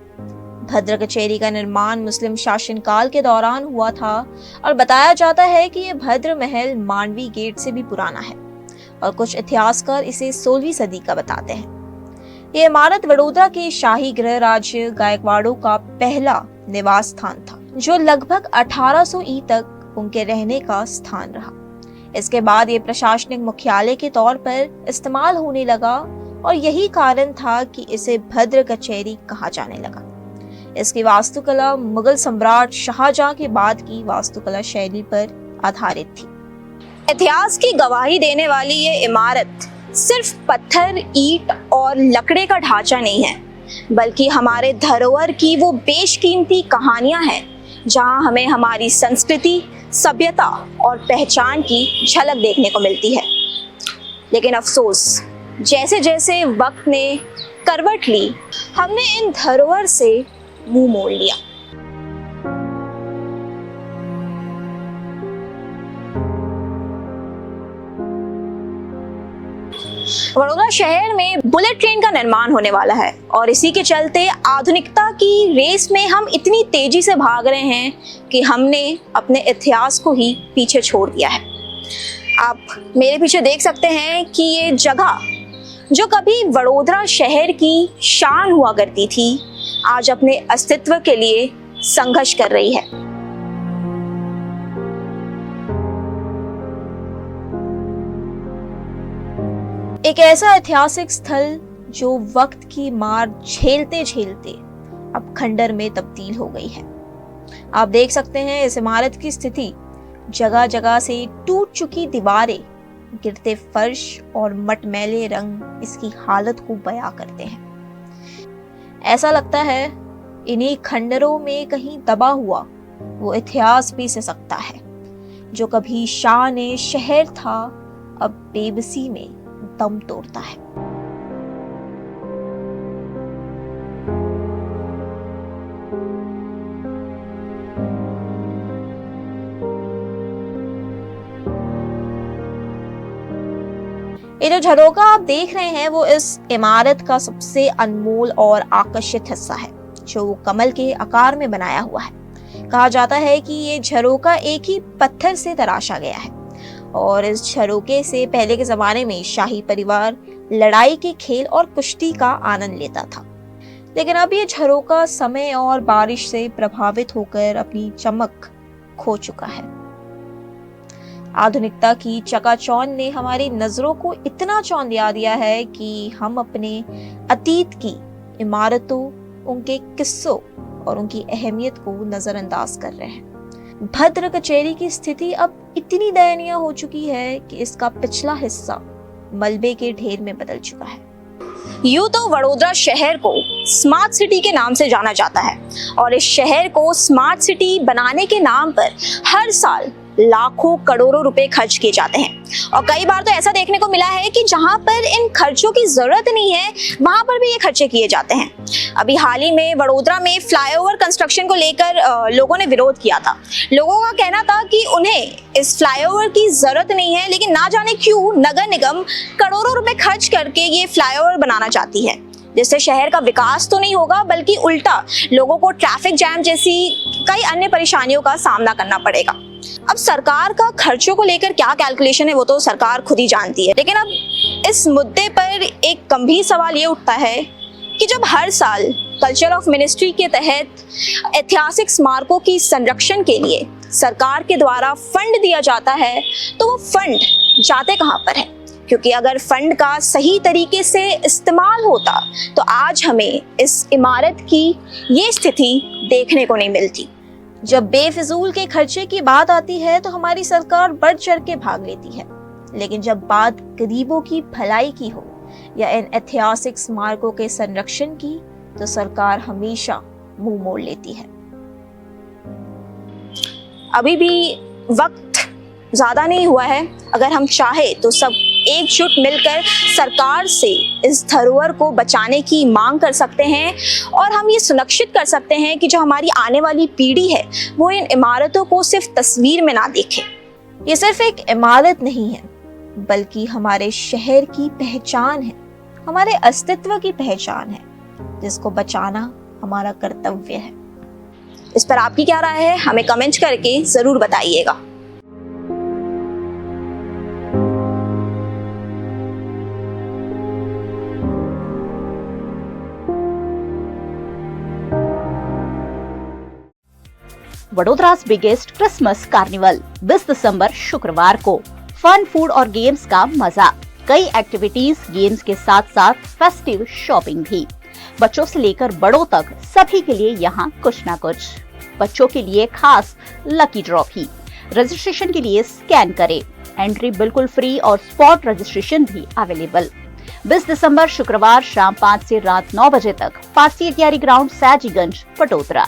भद्र कचेरी का निर्माण मुस्लिम शासनकाल के दौरान हुआ था और बताया जाता है कि यह भद्र महल मांडवी गेट से भी पुराना है और कुछ इतिहासकार इसे 16वीं सदी का बताते हैं। यह इमारत वडोदरा के शाही गृह राज्य गायकवाड़ों का पहला निवास स्थान था, जो लगभग 1800 ई तक उनके रहने का स्थान रहा। इसके बाद ये प्रशासनिक मुख्यालय के तौर पर इस्तेमाल होने लगा और यही कारण था कि इसे भद्र कचेरी कहा जाने लगा। इसकी वास्तुकला मुगल सम्राट शाहजहां के बाद की वास्तुकला शैली पर आधारित थी। इतिहास की गवाही देने वाली ये इमारत सिर्फ पत्थर, ईंट और लकड़े का ढांचा नहीं है, बल्कि हमारे धरोहर की वो बेशकीमती कहानियां हैं, जहां हमें हमारी संस्कृति, सभ्यता और पहचान की झलक देखने को मिलती है। लेकिन अफसोस, जैसे जैसे वक्त ने करवट ली, हमने इन धरोहर से मुंह मोड़ लिया। वडोदरा शहर में बुलेट ट्रेन का निर्माण होने वाला है और इसी के चलते आधुनिकता की रेस में हम इतनी तेजी से भाग रहे हैं कि हमने अपने इतिहास को ही पीछे छोड़ दिया है। आप मेरे पीछे देख सकते हैं कि ये जगह जो कभी वडोदरा शहर की शान हुआ करती थी, आज अपने अस्तित्व के लिए संघर्ष कर रही है। एक ऐसा ऐतिहासिक स्थल जो वक्त की मार झेलते झेलते अब खंडर में तब्दील हो गई है। आप देख सकते हैं इस इमारत की स्थिति, जगह जगह से टूट चुकी दीवारें, गिरते फर्श और मटमैले रंग इसकी हालत को बयां करते हैं। ऐसा लगता है इन्हीं खंडरों में कहीं दबा हुआ वो इतिहास भी सिसकता है, जो कभी शान शहर था, अब बेबसी में दम तोड़ता है। ये जो झरोका आप देख रहे हैं वो इस इमारत का सबसे अनमोल और आकर्षित हिस्सा है, जो कमल के आकार में बनाया हुआ है। कहा जाता है कि ये झरोका एक ही पत्थर से तराशा गया है और इस झरोके से पहले के जमाने में शाही परिवार लड़ाई के खेल और कुश्ती का आनंद लेता था। लेकिन अब ये झरोका समय और बारिश से प्रभावित होकर अपनी चमक खो चुका है। आधुनिकता की चकाचौंध ने हमारी नजरों को इतना चौंधिया दिया है कि हम अपने अतीत की इमारतों, उनके किस्सों और उनकी अहमियत को नजरअंदाज कर रहे हैं। भद्र कचेरी की स्थिति अब इतनी दयनीय हो चुकी है कि इसका पिछला हिस्सा मलबे के ढेर में बदल चुका है। यूं तो वडोदरा शहर को स्मार्ट सिटी के नाम से जाना जाता है और इस शहर को स्मार्ट सिटी बनाने के नाम पर हर साल लाखों करोड़ों रुपए खर्च किए जाते हैं और कई बार तो ऐसा देखने को मिला है कि जहां पर इन खर्चों की जरूरत नहीं है वहां पर भी ये खर्चे किए जाते हैं। अभी हाल ही में वडोदरा में फ्लाईओवर कंस्ट्रक्शन को लेकर लोगों ने विरोध किया था। लोगों का कहना था कि उन्हें इस फ्लाईओवर की जरूरत नहीं है, लेकिन ना जाने क्यों नगर निगम करोड़ों रुपए खर्च करके ये फ्लाईओवर बनाना चाहती है, जिससे शहर का विकास तो नहीं होगा बल्कि उल्टा लोगों को ट्रैफिक जैम जैसी कई अन्य परेशानियों का सामना करना पड़ेगा। अब सरकार का खर्चों को लेकर क्या कैलकुलेशन है वो तो सरकार खुद ही जानती है, लेकिन अब इस मुद्दे पर एक गंभीर सवाल ये उठता है कि जब हर साल कल्चर ऑफ मिनिस्ट्री के तहत ऐतिहासिक स्मारकों की संरक्षण के लिए सरकार के द्वारा फंड दिया जाता है तो वो फंड जाते कहाँ पर है? क्योंकि अगर फंड का सही तरीके से इस्तेमाल होता तो आज हमें इस इमारत की ये स्थिति देखने को नहीं मिलती। जब बेफिजूल के खर्चे की बात आती है तो हमारी सरकार बढ़ चढ़ के भाग लेती है, लेकिन जब बात गरीबों की भलाई की हो या इन ऐतिहासिक स्मारकों के संरक्षण की तो सरकार हमेशा मुंह मोड़ लेती है। अभी भी वक्त ज्यादा नहीं हुआ है। अगर हम चाहे तो सब एकजुट मिलकर सरकार से इस धरोहर को बचाने की मांग कर सकते हैं और हम ये सुनिश्चित कर सकते हैं कि जो हमारी आने वाली पीढ़ी है वो इन इमारतों को सिर्फ तस्वीर में ना देखे। ये सिर्फ एक इमारत नहीं है बल्कि हमारे शहर की पहचान है, हमारे अस्तित्व की पहचान है, जिसको बचाना हमारा कर्तव्य है। इस पर आपकी क्या राय है हमें कमेंट करके जरूर बताइएगा। वडोदरा's बिगेस्ट क्रिसमस कार्निवल 20 दिसंबर शुक्रवार को। फन, फूड और गेम्स का मजा, कई एक्टिविटीज, गेम्स के साथ साथ फेस्टिव शॉपिंग भी। बच्चों से लेकर बड़ों तक सभी के लिए यहाँ कुछ ना कुछ। बच्चों के लिए खास लकी ड्रॉ भी। रजिस्ट्रेशन के लिए स्कैन करें। एंट्री बिल्कुल फ्री और स्पॉट रजिस्ट्रेशन भी अवेलेबल। 20 दिसंबर शुक्रवार शाम 5 से रात 9 बजे तक, फारसी अटियारी ग्राउंड, सयाजीगंज, वडोदरा।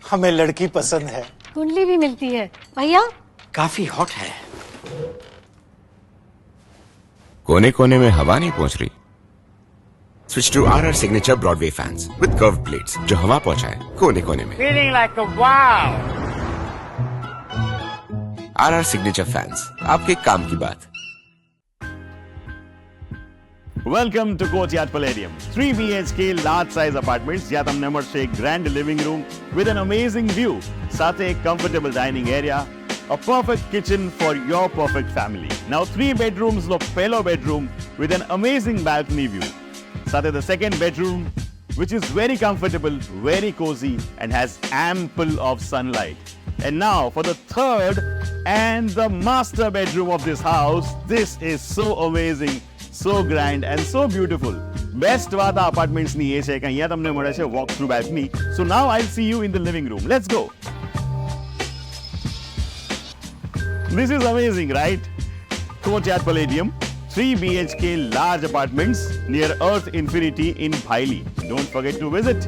हमें लड़की पसंद है। कुंडली भी मिलती है भैया। काफी हॉट है। कोने कोने में हवा नहीं पहुंच रही। Switch to RR signature Broadway fans with curve plates जो हवा पहुंचाए कोने कोने में। Feeling like a wow. RR signature fans, आपके काम की बात। Welcome to Courtyard Palladium. 3 BHK large size apartments જ્યાં તમને મળશે એક grand living room with an amazing view, સાથે એક comfortable dining area, a perfect kitchen for your perfect family. Now 3 bedrooms નો પહેલો bedroom with an amazing balcony view. સાથે the second bedroom which is very comfortable, very cozy and has ample of sunlight. And now for the third And the master bedroom of this house. This is so amazing, so grand and so beautiful. Best વાતા apartments ની એ છે કે અહીંયા તમને મળે છે walk through balcony. So now I'll see you in the living room. Let's go. This is amazing, right? Courtyard Palladium, 3 BHK large apartments near Earth Infinity in Bhaili. Don't forget to visit.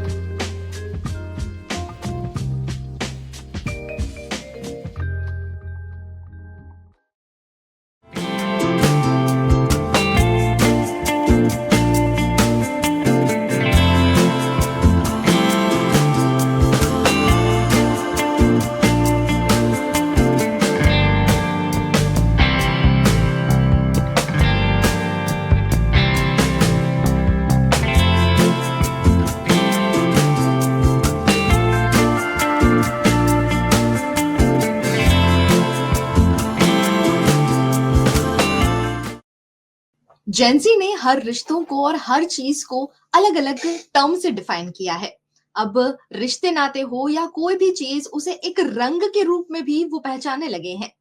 Gen Z ने हर रिश्तों को और हर चीज को अलग अलग टर्म से डिफाइन किया है। अब रिश्ते नाते हो या कोई भी चीज, उसे एक रंग के रूप में भी वो पहचानने लगे हैं।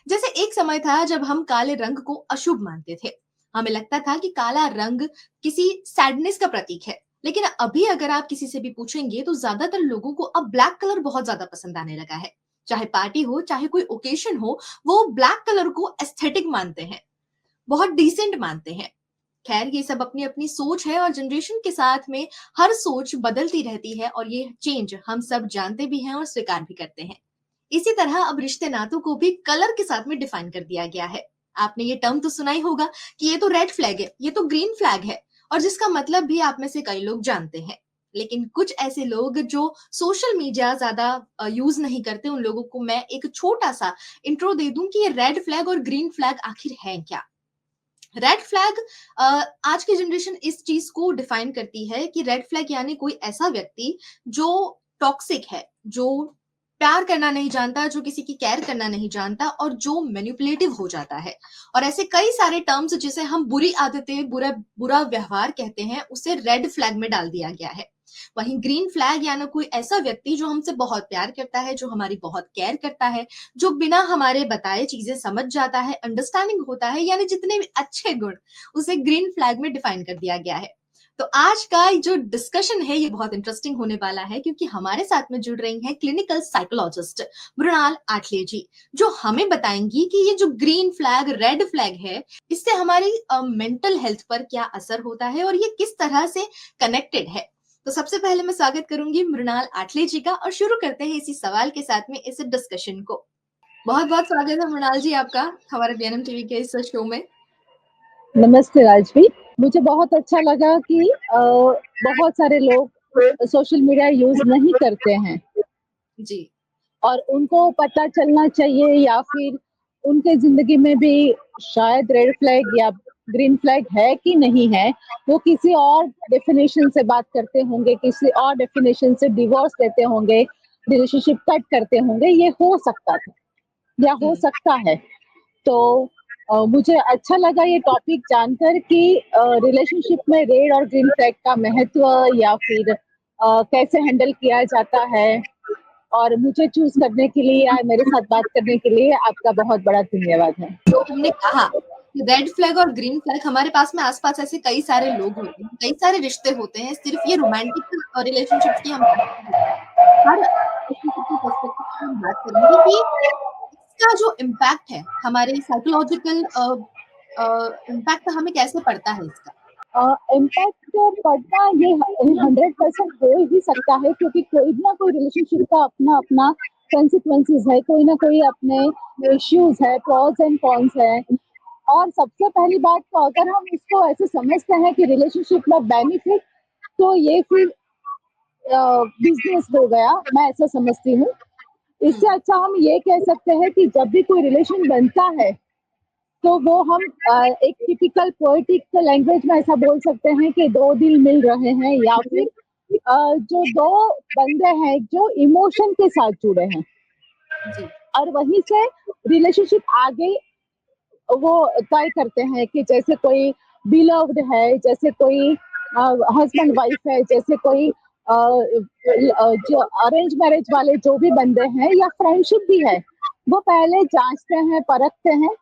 जैसे एक समय था जब हम काले रंग को अशुभ मानते थे, हमें लगता था कि काला रंग किसी सैडनेस का प्रतीक है। लेकिन अभी अगर आप किसी से भी पूछेंगे तो ज्यादातर लोगों को अब ब्लैक कलर बहुत ज्यादा पसंद आने लगा है। चाहे पार्टी हो, चाहे कोई ओकेशन हो, वो ब्लैक कलर को एस्थेटिक मानते हैं, बहुत डिसेंट मानते हैं। खैर, ये सब अपनी अपनी सोच है और जनरेशन के साथ में हर सोच बदलती रहती है और ये चेंज हम सब जानते भी हैं और स्वीकार भी करते हैं। इसी तरह अब रिश्ते नातों को भी कलर के साथ में डिफाइन कर दिया गया है। आपने ये टर्म तो सुना ही होगा कि ये तो रेड फ्लैग है, ये तो ग्रीन फ्लैग है, और जिसका मतलब भी आप में से कई लोग जानते हैं। लेकिन कुछ ऐसे लोग जो सोशल मीडिया ज्यादा यूज नहीं करते, उन लोगों को मैं एक छोटा सा इंट्रो दे दूं कि ये रेड फ्लैग और ग्रीन फ्लैग आखिर है क्या। रेड फ्लैग, आज की जनरेशन इस चीज को डिफाइन करती है कि रेड फ्लैग यानी कोई ऐसा व्यक्ति जो टॉक्सिक है, जो प्यार करना नहीं जानता, जो किसी की केयर करना नहीं जानता और जो मैनिपुलेटिव हो जाता है। और ऐसे कई सारे टर्म्स जिसे हम बुरी आदतें, बुरा व्यवहार कहते हैं, उसे रेड फ्लैग में डाल दिया गया है। वहीं ग्रीन फ्लैग यानी कोई ऐसा व्यक्ति जो हमसे बहुत प्यार करता है, जो हमारी बहुत केयर करता है, जो बिना हमारे बताए चीजें समझ जाता है, अंडरस्टैंडिंग होता है, यानी जितने भी अच्छे गुण, उसे ग्रीन फ्लैग में डिफाइन कर दिया गया है। तो आज का जो डिस्कशन है ये बहुत इंटरेस्टिंग होने वाला है, क्योंकि हमारे साथ में जुड़ रही हैं क्लिनिकल साइकोलॉजिस्ट मृणाल आठले जी, जो हमें बताएंगी कि ये जो ग्रीन फ्लैग, रेड फ्लैग है, इससे हमारी मेंटल हेल्थ पर क्या असर होता है और ये किस तरह से कनेक्टेड है। तो सबसे पहले मैं स्वागत करूंगी मृणाल आठले जी का और शुरू करते हैं इसी सवाल के साथ में इस डिस्कशन को। बहुत बहुत स्वागत है मृणाल जी आपका हमारे बीएनएम टीवी के इस शो में। नमस्ते राजवी, मुझे बहुत अच्छा लगा कि बहुत सारे लोग सोशल मीडिया यूज नहीं करते हैं जी, और उनको पता चलना चाहिए, या फिर उनके जिंदगी में भी शायद रेड फ्लैग या ग्रीन फ्लैग है कि नहीं है, वो किसी और डेफिनेशन से बात करते होंगे, किसी और डेफिनेशन से डिवोर्स देते होंगे, रिलेशनशिप कट करते होंगे। ये हो सकता था या हो सकता है। तो मुझे अच्छा लगा ये टॉपिक जानकर कि रिलेशनशिप में रेड और ग्रीन फ्लैग का महत्व या फिर कैसे हैंडल किया जाता है, और मुझे चूज करने के लिए या मेरे साथ बात करने के लिए आपका बहुत बड़ा धन्यवाद है। जो हमने कहा रेड फ्लैग और ग्रीन फ्लैग, हमारे पास में आसपास ऐसे कई सारे लोग होते हैं, कई सारे रिश्ते होते हैं। सिर्फ ये रोमांटिक रिलेशनशिप की हम हर रिलेशनशिप के पर्सपेक्टिव से हम बात करेंगे कि इसका जो इम्पैक्ट है, हमारे साइकोलॉजिकल इम्पैक्ट हमें कैसे पड़ता है इसका। इम्पैक्ट पड़ना ये 100% हो ही सकता है, क्योंकि कोई ना कोई रिलेशनशिप का अपना अपना कंसिक्वेंसेस है, कोई ना कोई अपने इश्यूज है, प्रोस एंड कॉन्स है। और सबसे पहली बात, तो अगर हम इसको ऐसे समझते हैं कि रिलेशनशिप में बेनिफिट, तो ये फिर बिजनेस हो गया, मैं ऐसा समझती हूँ। इससे अच्छा हम ये कह सकते हैं कि जब भी कोई रिलेशन बनता है तो वो हम एक टिपिकल पोएटिक लैंग्वेज में ऐसा बोल सकते हैं कि दो दिल मिल रहे हैं, या फिर जो दो बंदे हैं जो इमोशन के साथ जुड़े हैं, और वहीं से रिलेशनशिप आगे वो तय करते हैं कि जैसे कोई बिलव्ड है, जैसे कोई हस्बैंड वाइफ है, जैसे कोई जो अरेंज मैरिज वाले जो भी बंदे हैं, या फ्रेंडशिप भी है, वो पहले जांचते हैं, परखते हैं।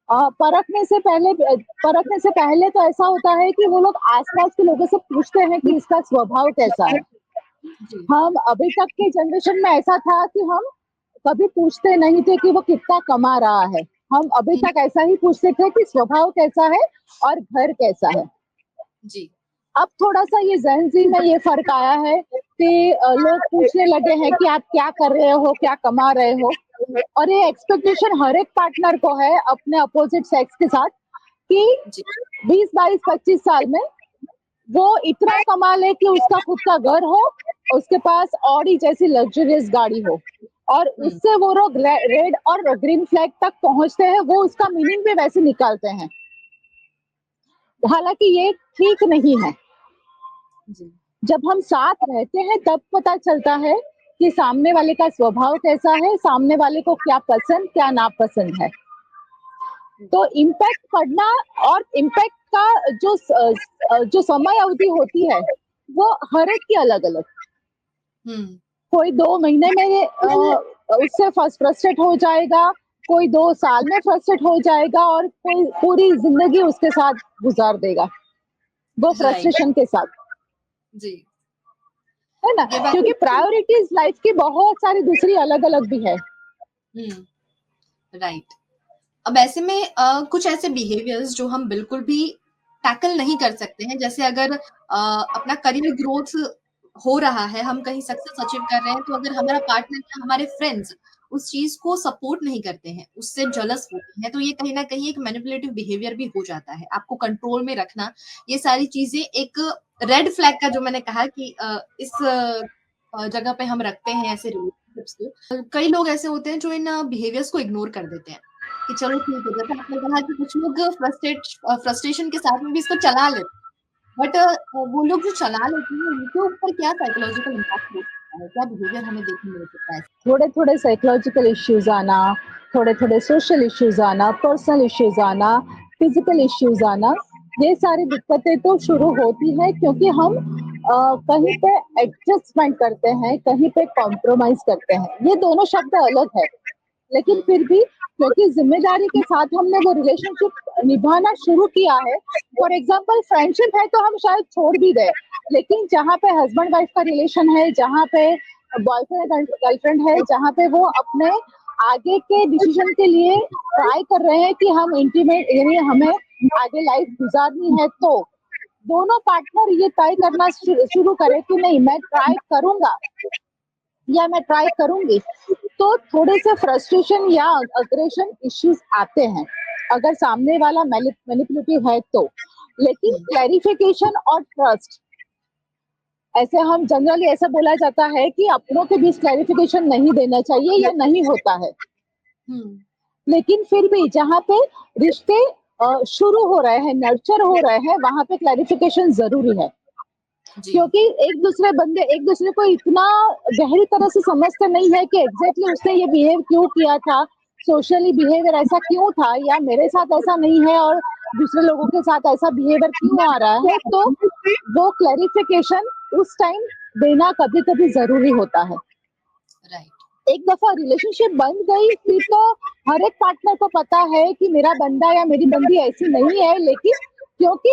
परखने से पहले तो ऐसा होता है कि वो लोग आसपास के लोगों से पूछते हैं कि इसका स्वभाव कैसा है। हम अभी तक के जनरेशन में ऐसा था कि हम कभी पूछते नहीं थे कि वो कितना कमा रहा है। हम अभी तक ऐसा ही पूछते थे कि स्वभाव कैसा है और घर कैसा है। जी। अब थोड़ा-सा ये जेन ज़ी में ये फ़र्क आया है कि लोग पूछने लगे हैं कि आप क्या कर रहे हो, क्या कमा रहे हो? और ये एक्सपेक्टेशन हर एक पार्टनर को है अपने अपोज़िट सेक्स के साथ कि 20, 22, 25 साल में वो इतना कमा ले कि उसका खुद का घर हो, उसके पास ऑडी जैसी लग्ज़रियस गाड़ी हो और उससे वो लोग रेड और ग्रीन फ्लैग तक पहुँचते हैं, वो उसका मीनिंग भी वैसे निकालते हैं। हालाँकि ये ठीक नहीं है। जब हम साथ रहते हैं तब पता चलता है कि सामने वाले का स्वभाव कैसा है, सामने वाले को क्या पसंद, क्या नापसंद है। तो इम्पैक्ट पड़ना और इम्पैक्ट का जो समय अवधि होती है, वो हर एक की अलग-अलग। कोई 2 महीने में उससे फ्रस्ट्रेट हो जाएगा, कोई 2 साल में फ्रस्ट्रेट हो जाएगा और कोई पूरी ज़िंदगी उसके साथ गुज़ार देगा, वो फ्रस्ट्रेशन के साथ। जी। है ना? क्योंकि प्रायोरिटीज़ लाइफ़ की बहुत सारी दूसरी अलग-अलग भी है। राइट। अब ऐसे में कुछ ऐसे बिहेवियर्स जो हम बिल्कुल भी टैकल नहीं कर सकते हैं, जैसे अगर अपना करियर ग्रोथ हो रहा है, हम कहीं सक्सेस अचीव कर रहे हैं, तो अगर हमारा पार्टनर या हमारे फ्रेंड्स उस चीज़ को सपोर्ट नहीं करते हैं, उससे जेलस होते हैं, तो ये कहीं न कहीं एक मैनिपुलेटिव बिहेवियर भी हो जाता है। आपको कंट्रोल में रखना, ये सारी चीज़ें एक रेड फ्लैग का जो मैंने कहा कि इस जगह पे हम रखते हैं ऐसे रिलेशनशिप्स को। कई लोग ऐसे होते हैं जो इन बिहेवियर्स को इग्नोर कर देते हैं कि चलो ठीक है, जैसे आपने कहा कि कुछ लोग फ्रस्ट्रेशन के साथ में भी इसको चला लेते हैं। बट वो लोग जो चला लेते हैं, उनके ऊपर क्या साइकोलॉजिकल इम्पैक्ट हो सकता है? क्या बिहेवियर हमें देखने मिल सकता है? थोड़े-थोड़े साइकोलॉजिकल इश्यूज़ आना, थोड़े-थोड़े सोशल इश्यूज़ आना, पर्सनल इश्यूज़ आना, फिज़िकल इश्यूज़ आना, ये सारी दिक्कतें तो शुरू होती हैं क्योंकि हम कहीं पे एडजस्टमेंट करते हैं, कहीं पे कॉम्प्रोमाइज़ करते हैं। ये दोनों शब्द अलग है, लेकिन फिर भी क्योंकि ज़िम्मेदारी के साथ हमने वो रिलेशनशिप निभाना शुरू किया है, फॉर एग्ज़ाम्पल फ्रेंडशिप है तो हम शायद छोड़ भी दें, लेकिन जहाँ पे हस्बैंड वाइफ का रिलेशन है, जहाँ पे बॉयफ्रेंड गर्लफ्रेंड है, जहाँ पे वो अपने आगे के डिसीजन के लिए ट्राई कर रहे हैं कि हम इंटीमेट यानी हमें आगे लाइफ गुजारनी है, तो दोनों पार्टनर ये तय करना शुरू करें कि नहीं मैं ट्राई करूँगा या मैं ट्राई करूँगी, तो थोड़े से फ्रस्ट्रेशन या अग्रेशन इश्यूज़ आते हैं, अगर सामने वाला मैनिपुलेटिव है तो। लेकिन क्लैरिफिकेशन और ट्रस्ट, ऐसे हम जनरली ऐसा बोला जाता है कि अपनों के बीच क्लैरिफिकेशन नहीं देना चाहिए या नहीं होता है। लेकिन फिर भी जहाँ पे रिश्ते शुरू हो रहे हैं, नर्चर हो रहे हैं, वहाँ पे क्लैरिफिकेशन ज़रूरी है। क्योंकि एक दूसरे को इतना गहरी तरह से समझते नहीं है कि एग्ज़ैक्टली उसने ये बिहेव क्यों किया था, सोशली बिहेवियर ऐसा क्यों था या मेरे साथ ऐसा नहीं है और दूसरे लोगों के साथ ऐसा बिहेवियर क्यों आ रहा है, तो वो क्लैरिफिकेशन उस टाइम देना कभी-कभी ज़रूरी होता है। एक दफ़ा रिलेशनशिप बन गई फिर तो हर एक पार्टनर को पता है कि मेरा बंदा या मेरी बंदी ऐसी नहीं है, लेकिन क्योंकि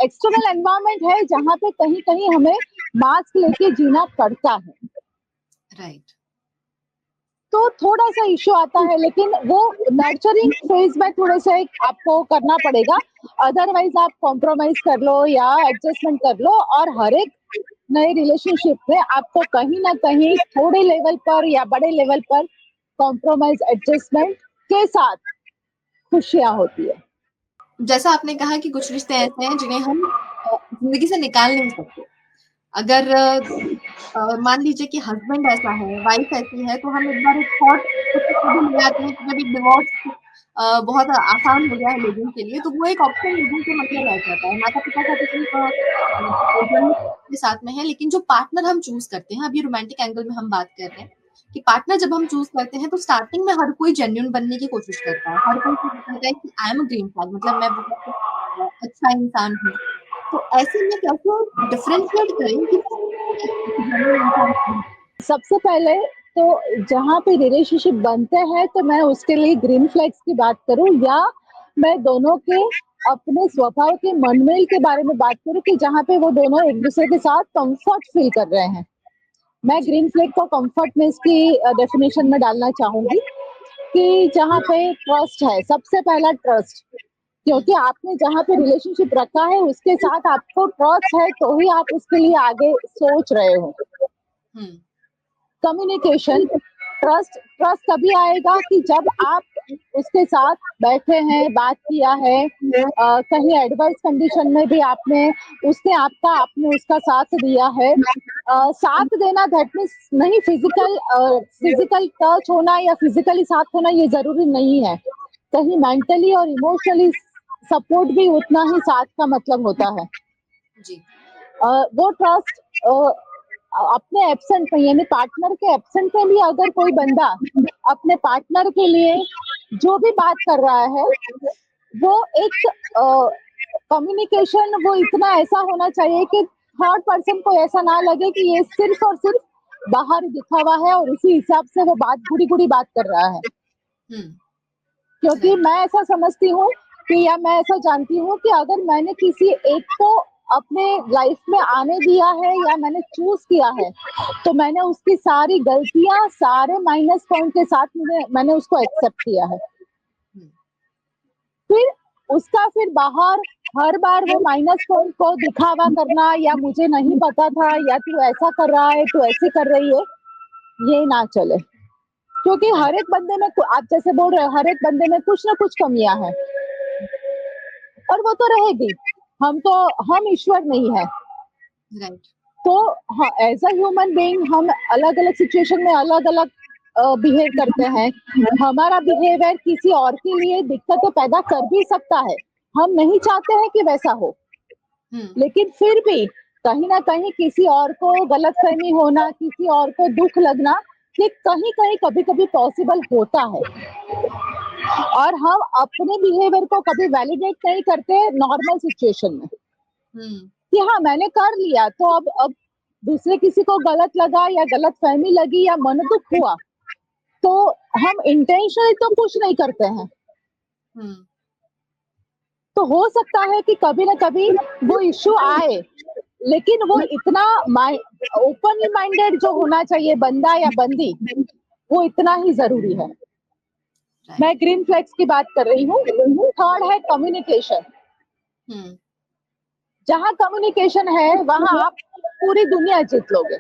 एक्सटर्नल एनवायरनमेंट है जहाँ पे कहीं-कहीं हमें मास्क लेके जीना पड़ता है। राइट। तो थोड़ा-सा इश्यू आता है, लेकिन वो नर्चरिंग फेज़ में थोड़े से आपको करना पड़ेगा, अदरवाइज़ आप कॉम्प्रोमाइज़ कर लो या एडजस्टमेंट कर लो और हर एक नए रिलेशनशिप में आपको कहीं न कहीं थोड़े लेवल पर या बड़े लेवल पर कॉम्प्रोमाइज़ एडजस्टमेंट के साथ खुशियाँ होती है। जैसा आपने कहा कि कुछ रिश्ते ऐसे हैं जिन्हें हम ज़िंदगी से निकाल नहीं सकते। अगर मान लीजिए कि हस्बैंड ऐसा है, वाइफ ऐसी है, तो हम एक बार एक थॉट ले आते हैं कि जब एक डिवोर्स बहुत आसान हो गया है लोगों के लिए, तो वो एक ऑप्शन लोगों के मतलब रह जाता है। माता-पिता का तो कोई के साथ में है, लेकिन जो पार्टनर हम चूज़ करते हैं, अभी रोमांटिक एंगल में हम बात कर रहे हैं कि पार्टनर जब हम चूज़ करते हैं, तो स्टार्टिंग में हर कोई जेन्युइन बनने की कोशिश करता है। हर कोई कहता है कि I am a green flag, मतलब मैं बहुत अच्छा इंसान हूँ। तो ऐसे में कैसे डिफरेंशिएट करें कि सबसे पहले तो जहाँ पे रिलेशनशिप बनते हैं तो मैं उसके लिए ग्रीन फ्लैग्स की बात करूँ या मैं दोनों के अपने स्वभाव के मनमेल के बारे में बात करूँ कि जहाँ पे वो दोनों एक दूसरे के साथ कंफर्ट फील कर रहे हैं। मैं ग्रीन फ्लैग को कंफर्टनेस की डेफिनेशन में डालना चाहूंगी कि जहाँ पे ट्रस्ट है, सबसे पहला ट्रस्ट, क्योंकि आपने जहाँ पे रिलेशनशिप रखा है उसके साथ आपको ट्रस्ट है तो ही आप उसके लिए आगे सोच रहे हो। कम्युनिकेशन, ट्रस्ट ट्रस्ट तभी आएगा कि जब आप उसके साथ बैठे हैं, बात किया है, कहीं एडवाइस कंडीशन में भी आपने उसका साथ दिया है। साथ देना दैट मीन्स नहीं फिजिकल टच होना या फिजिकली साथ होना ये जरूरी नहीं है। कहीं मेंटली और इमोशनली सपोर्ट भी उतना ही साथ का मतलब होता है। जी। वो ट्रस्ट अपने एब्सेंट में यानी पार्टनर के एब्सेंट में भी अगर कोई बंदा अपने पार्टनर के लिए जो भी बात कर रहा है वो एक कम्युनिकेशन वो इतना ऐसा होना चाहिए कि थर्ड पर्सन को ऐसा ना लगे कि ये सिर्फ और सिर्फ बाहर दिखावा है और उसी हिसाब से वो गुड़ी बात कर रहा है। क्योंकि मैं ऐसा समझती हूँ कि या मैं ऐसा जानती हूँ कि अगर मैंने किसी एक को अपने लाइफ में आने दिया है या मैंने चूज किया है तो मैंने उसकी सारी गलतियां सारे माइनस पॉइंट के साथ मैंने उसको एक्सेप्ट किया है। फिर बाहर हर बार वो माइनस पॉइंट को दिखावा करना या मुझे नहीं पता था या तू ऐसा कर रहा है तू ऐसे कर रही है, ये ना चले। क्योंकि हर एक बंदे में आप जैसे बोल रहे हो हर एक बंदे में कुछ ना कुछ कमियां हैं और वो तो रहेगी। हम ईश्वर नहीं है। राइट। तो हाँ, एज अ ह्यूमन बीइंग हम अलग अलग सिचुएशन में अलग अलग बिहेव करते हैं। हमारा बिहेवियर किसी और के लिए दिक्कतें पैदा कर भी सकता है, हम नहीं चाहते हैं कि वैसा हो, लेकिन फिर भी कहीं ना कहीं किसी और को गलतफहमी होना, किसी और को दुख लगना, ये कहीं कहीं कभी कभी पॉसिबल होता है। और हम अपने बिहेवियर को कभी वैलिडेट नहीं करते नॉर्मल सिचुएशन में कि हाँ मैंने कर लिया तो अब दूसरे किसी को गलत लगा या गलत फहमी लगी या मन दुख हुआ तो हम इंटेंशनली तो कुछ नहीं करते हैं। तो हो सकता है कि कभी ना कभी वो इश्यू आए, लेकिन वो इतना ओपनली माइंडेड जो होना चाहिए बंदा या बंदी, वो इतना ही जरूरी है। मैं ग्रीन फ्लैग्स की बात कर रही हूँ। थर्ड है कम्युनिकेशन। जहाँ कम्युनिकेशन है वहां आप पूरी दुनिया जीत लोगे।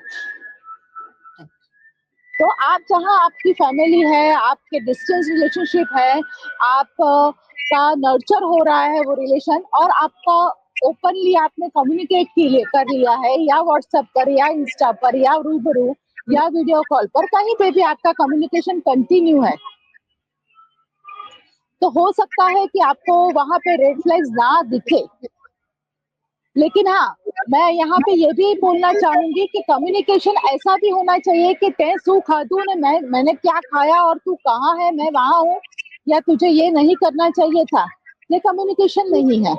तो आप जहाँ आपकी फैमिली है, आपके डिस्टेंस रिलेशनशिप है, आप का नर्चर हो रहा है वो रिलेशन और आपका ओपनली आपने कम्युनिकेट कर लिया है या व्हाट्सएप पर या इंस्टा पर या रूबरू या वीडियो कॉल पर, कहीं पे भी आपका कम्युनिकेशन कंटिन्यू है, तो हो सकता है कि आपको वहां पे रेड फ्लैग्स ना दिखे। लेकिन हाँ, मैं यहाँ पे ये भी बोलना चाहूंगी कि कम्युनिकेशन ऐसा भी होना चाहिए कि तै सू खाधू ने मैंने क्या खाया और तू कहाँ है, मैं वहां हूँ, या तुझे ये नहीं करना चाहिए था, ये कम्युनिकेशन नहीं है।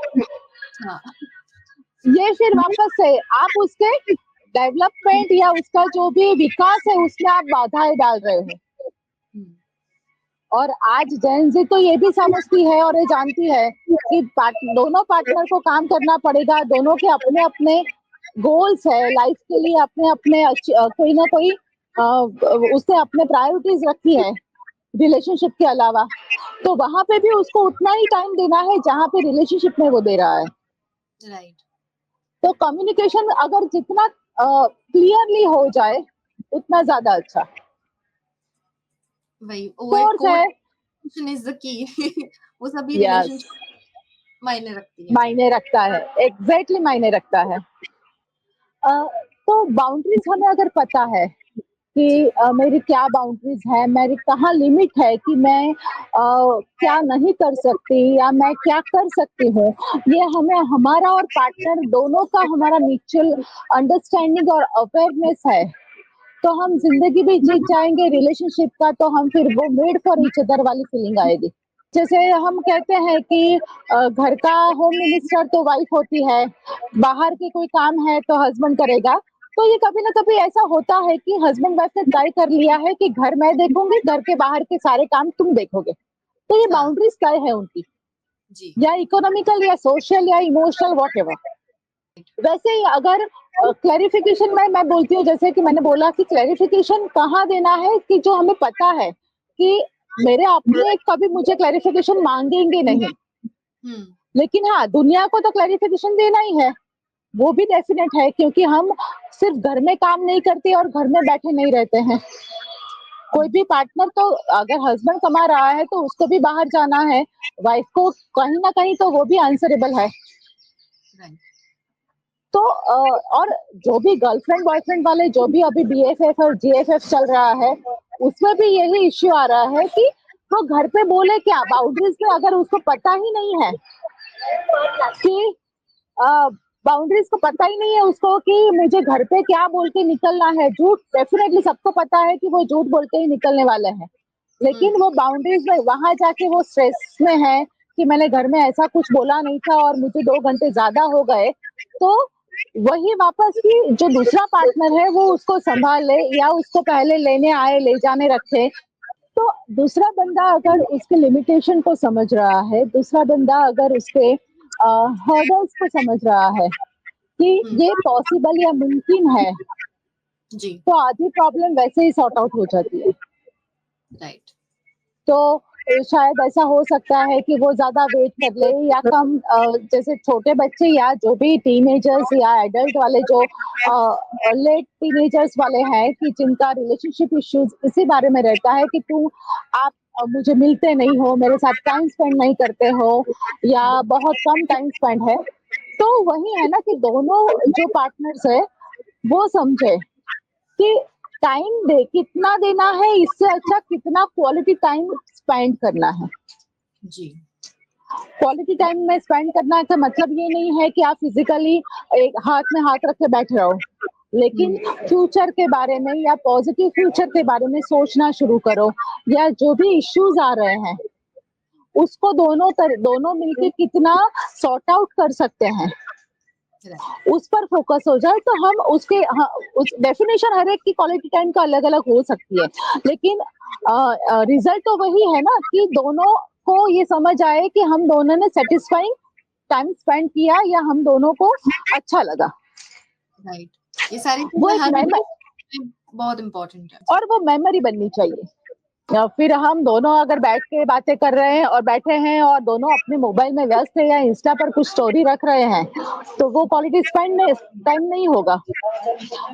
ये फिर वापस से आप उसके डेवलपमेंट या उसका जो भी विकास है उसमें आप बाधाएं डाल रहे हो। और आज जेन ज़ी तो ये भी समझती है और ये जानती है कि दोनों पार्टनर को काम करना पड़ेगा, दोनों के अपने अपने गोल्स है लाइफ के लिए, अपने अपने कोई ना कोई उसने अपने प्रायोरिटीज रखी है रिलेशनशिप के अलावा, तो वहां पे भी उसको उतना ही टाइम देना है जहां पे रिलेशनशिप में वो दे रहा है। राइट। तो कम्युनिकेशन अगर जितना क्लियरली हो जाए उतना ज्यादा अच्छा। वही कम्युनिकेशन इज द की वो सभी Yes. रिलेशनशिप मायने रखती है। मायने रखता है, एग्जैक्टली मायने रखता है। तो बाउंड्रीज हमें अगर पता है कि मेरी क्या बाउंड्रीज है, मेरी कहाँ लिमिट है कि मैं क्या नहीं कर सकती या मैं क्या कर सकती हूँ, ये हमें हमारा और पार्टनर दोनों का हमारा म्यूचुअल अंडरस्टैंडिंग और अवेयरनेस है तो हम जिंदगी भी जीत जाएंगे रिलेशनशिप का, तो हम फिर वो मेड फॉर ईच अदर वाली फीलिंग आएगी। जैसे हम कहते हैं कि घर का होम मिनिस्टर तो वाइफ होती है, बाहर के कोई काम है तो हस्बैंड करेगा, तो ये कभी ना कभी ऐसा होता है कि हस्बैंड वाइफ ने तय कर लिया है कि घर मैं देखूंगी, घर के बाहर के सारे काम तुम देखोगे। तो ये बाउंड्रीज तय है उनकी, या इकोनॉमिकल या सोशल या इमोशनल व्हाटएवर। वैसे ही अगर क्लैरिफिकेशन में मैं बोलती हूँ, जैसे कि मैंने बोला कि क्लैरिफिकेशन कहाँ देना है कि जो हमें पता है कि मेरे अपने कभी मुझे क्लैरिफिकेशन मांगेंगे नहीं, लेकिन हाँ दुनिया को तो क्लैरिफिकेशन देना ही है, वो भी डेफिनेट है, क्योंकि हम सिर्फ घर में काम नहीं करते और घर में बैठे नहीं रहते हैं। कोई भी पार्टनर तो अगर हस्बैंड कमा रहा है तो उसको भी बाहर जाना है, वाइफ को कहीं ना कहीं तो वो भी आंसरेबल है। तो और जो भी गर्लफ्रेंड बॉयफ्रेंड वाले जो भी अभी BFF और GFF चल रहा है, उसमें भी यही इश्यू आ रहा है कि वो घर पे बोले क्या, बाउंड्रीज में अगर उसको पता ही नहीं है कि बाउंड्रीज को पता ही नहीं है उसको कि मुझे घर पे क्या बोल के निकलना है। झूठ डेफिनेटली सबको पता है कि वो झूठ बोल के ही निकलने वाले हैं, लेकिन वो बाउंड्रीज में वहां जाके वो स्ट्रेस में है कि मैंने घर में ऐसा कुछ बोला नहीं था और मुझे 2 घंटे ज्यादा हो गए। तो वही वापस की जो दूसरा पार्टनर है वो उसको संभाल ले या उसको पहले लेने आए, ले जाने रखे। तो दूसरा बंदा अगर उसके लिमिटेशन को समझ रहा है, दूसरा बंदा अगर उसके हर्डल्स को समझ रहा है कि ये पॉसिबल या मुमकिन है, तो आधी प्रॉब्लम वैसे ही सॉर्ट आउट हो जाती है। राइट। तो शायद ऐसा हो सकता है कि वो ज्यादा वेट कर ले या कम, जैसे छोटे बच्चे या जो भी टीनेजर्स या एडल्ट वाले जो लेट टीनेजर्स वाले हैं कि जिनका रिलेशनशिप इश्यूज इसी बारे में रहता है कि आप मुझे मिलते नहीं हो, मेरे साथ टाइम स्पेंड नहीं करते हो या बहुत कम टाइम स्पेंड है। तो वही है ना कि दोनों जो पार्टनर्स है वो समझे कि टाइम दे कितना देना है, इससे अच्छा कितना क्वालिटी टाइम स्पेंड करना है। जी। क्वालिटी टाइम में स्पेंड करना का मतलब ये नहीं है कि आप फिजिकली एक हाथ में हाथ रख के बैठ रहो, लेकिन फ्यूचर के बारे में या पॉजिटिव फ्यूचर के बारे में सोचना शुरू करो, या जो भी इश्यूज आ रहे हैं उसको दोनों मिलके कितना सॉर्ट आउट कर सकते हैं उस पर फोकस हो जाए। तो हम उसके उस डेफिनेशन हर एक की क्वालिटी टाइम का अलग अलग हो सकती है, लेकिन रिजल्ट तो वही है ना कि दोनों को ये समझ आए कि हम दोनों ने सेटिस्फाइंग टाइम स्पेंड किया या हम दोनों को अच्छा लगा। राइट। ये सारी वो चीजें बहुत इम्पोर्टेंट है और वो मेमोरी बननी चाहिए। या फिर हम दोनों अगर बैठ के बातें कर रहे हैं और बैठे हैं और दोनों अपने मोबाइल में व्यस्त है या इंस्टा पर कुछ स्टोरी रख रहे हैं, तो वो क्वालिटी स्पेंड टाइम नहीं होगा।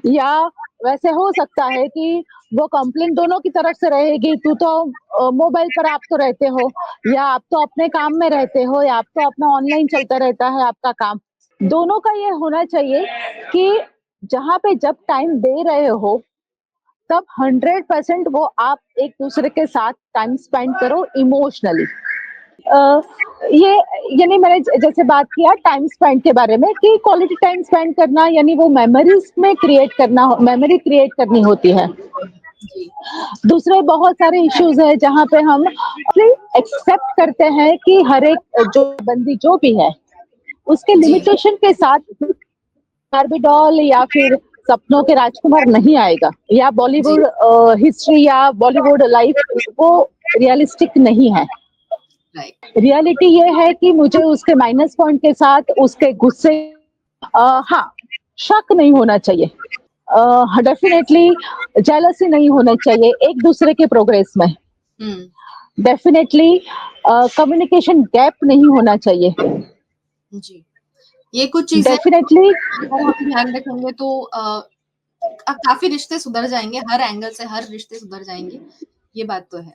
या वैसे हो सकता है कि वो कंप्लेंट दोनों की तरफ से रहेगी, तू तो मोबाइल पर आप तो रहते हो, या आप तो अपने काम में रहते हो, या आप तो अपना ऑनलाइन चलता रहता है आपका काम। दोनों का ये होना चाहिए कि जहाँ पे जब टाइम दे रहे हो तब 100% वो आप एक दूसरे के साथ टाइम स्पेंड करो इमोशनली। ये यानी मैंने जैसे बात किया टाइम स्पेंड के बारे में कि क्वालिटी टाइम स्पेंड करना यानी वो मेमोरीज में मेमोरी क्रिएट करनी होती है। दूसरे बहुत सारे इश्यूज है जहाँ पे हम एक्सेप्ट करते हैं कि हर एक जो बंदी जो भी है उसके लिमिटेशन के साथ बार्बी डॉल या फिर सपनों के राजकुमार नहीं आएगा, या बॉलीवुड हिस्ट्री या बॉलीवुड लाइफ वो रियलिस्टिक नहीं है। रियलिटी ये है कि मुझे उसके माइनस पॉइंट के साथ उसके गुस्से हाँ शक नहीं होना चाहिए, डेफिनेटली जेलसी नहीं होना चाहिए एक दूसरे के प्रोग्रेस में, डेफिनेटली कम्युनिकेशन गैप नहीं होना चाहिए। जी, ये कुछ चीजें डेफिनेटली अगर हम ध्यान रखेंगे तो काफी रिश्ते सुधर जाएंगे, हर एंगल से हर रिश्ते सुधर जाएंगे, ये बात तो है।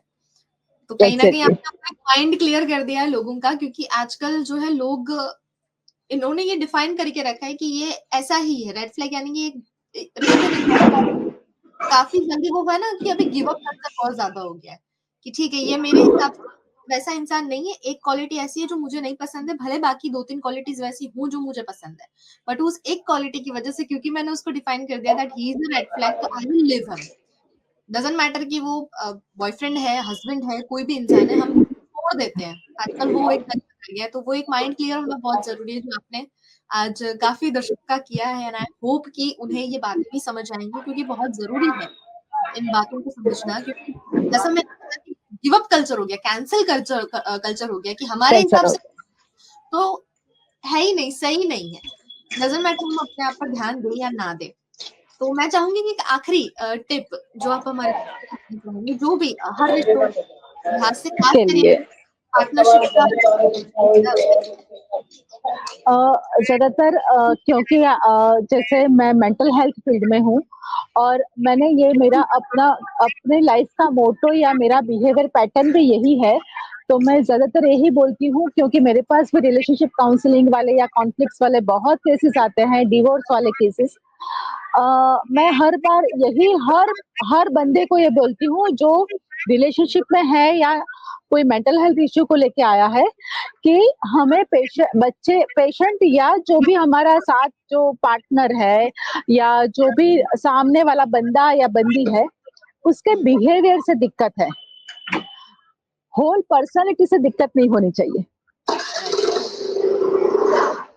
तो कहीं ना कहीं आपने अपना माइंड क्लियर कर दिया है लोगों का, क्योंकि आजकल जो है लोग इन्होंने ये डिफाइन करके रखा है कि ये ऐसा ही है, रेड फ्लैग यानी कि काफी जल्दी वो है ना कि अभी गिव अप करना बहुत ज्यादा हो गया है कि ठीक है ये मेरे हिसाब से वैसा इंसान नहीं है, एक क्वालिटी ऐसी है जो मुझे नहीं पसंद है, भले बाकी 2-3 क्वालिटीज वैसी हूँ जो मुझे पसंद है, बट उस एक क्वालिटी की वजह से क्योंकि मैंने उसको डिफाइन कर दिया that he is a red flag, तो I will leave him. Doesn't matter कि वो बॉयफ्रेंड है, हस्बैंड है, कोई भी इंसान है, हम छोड़ देते हैं। आजकल वो एक तरीका है, तो वो एक माइंड क्लियर होना बहुत जरूरी है जो आपने आज काफी दर्शकों का किया है एंड आई होप कि उन्हें ये बातें भी समझ आएंगी क्योंकि बहुत जरूरी है इन बातों को समझना, क्योंकि जैसा मैंने कहा कि गिव अप कल्चर हो गया, कैंसिल कल्चर हो गया कि हमारे हिसाब से तो है ही नहीं, सही नहीं है। डजंट मैटर हम अपने आप पर ध्यान दें या ना दें। तो मैं चाहूंगी कि एक आखिरी टिप जो आप हमारे चाहेंगे, जो भी हर रिश्तों लिहाज से खास के करिए लिए पार्टनरशिप का ज्यादातर क्योंकि जैसे मैं मेंटल हेल्थ फील्ड में हूँ और मैंने ये मेरा अपने लाइफ का मोटो या मेरा बिहेवियर पैटर्न भी यही है, तो मैं ज्यादातर यही बोलती हूँ क्योंकि मेरे पास भी रिलेशनशिप काउंसलिंग वाले या कॉन्फ्लिक्ट्स वाले बहुत केसेस आते हैं, डिवोर्स वाले केसेस। मैं हर बार यही हर बंदे को ये बोलती हूँ जो रिलेशनशिप में है या कोई मेंटल हेल्थ इश्यू को लेके आया है कि हमें पेशेंट या जो भी हमारा साथ जो पार्टनर है या जो भी सामने वाला बंदा या बंदी है, उसके बिहेवियर से दिक्कत है, होल पर्सनालिटी से दिक्कत नहीं होनी चाहिए।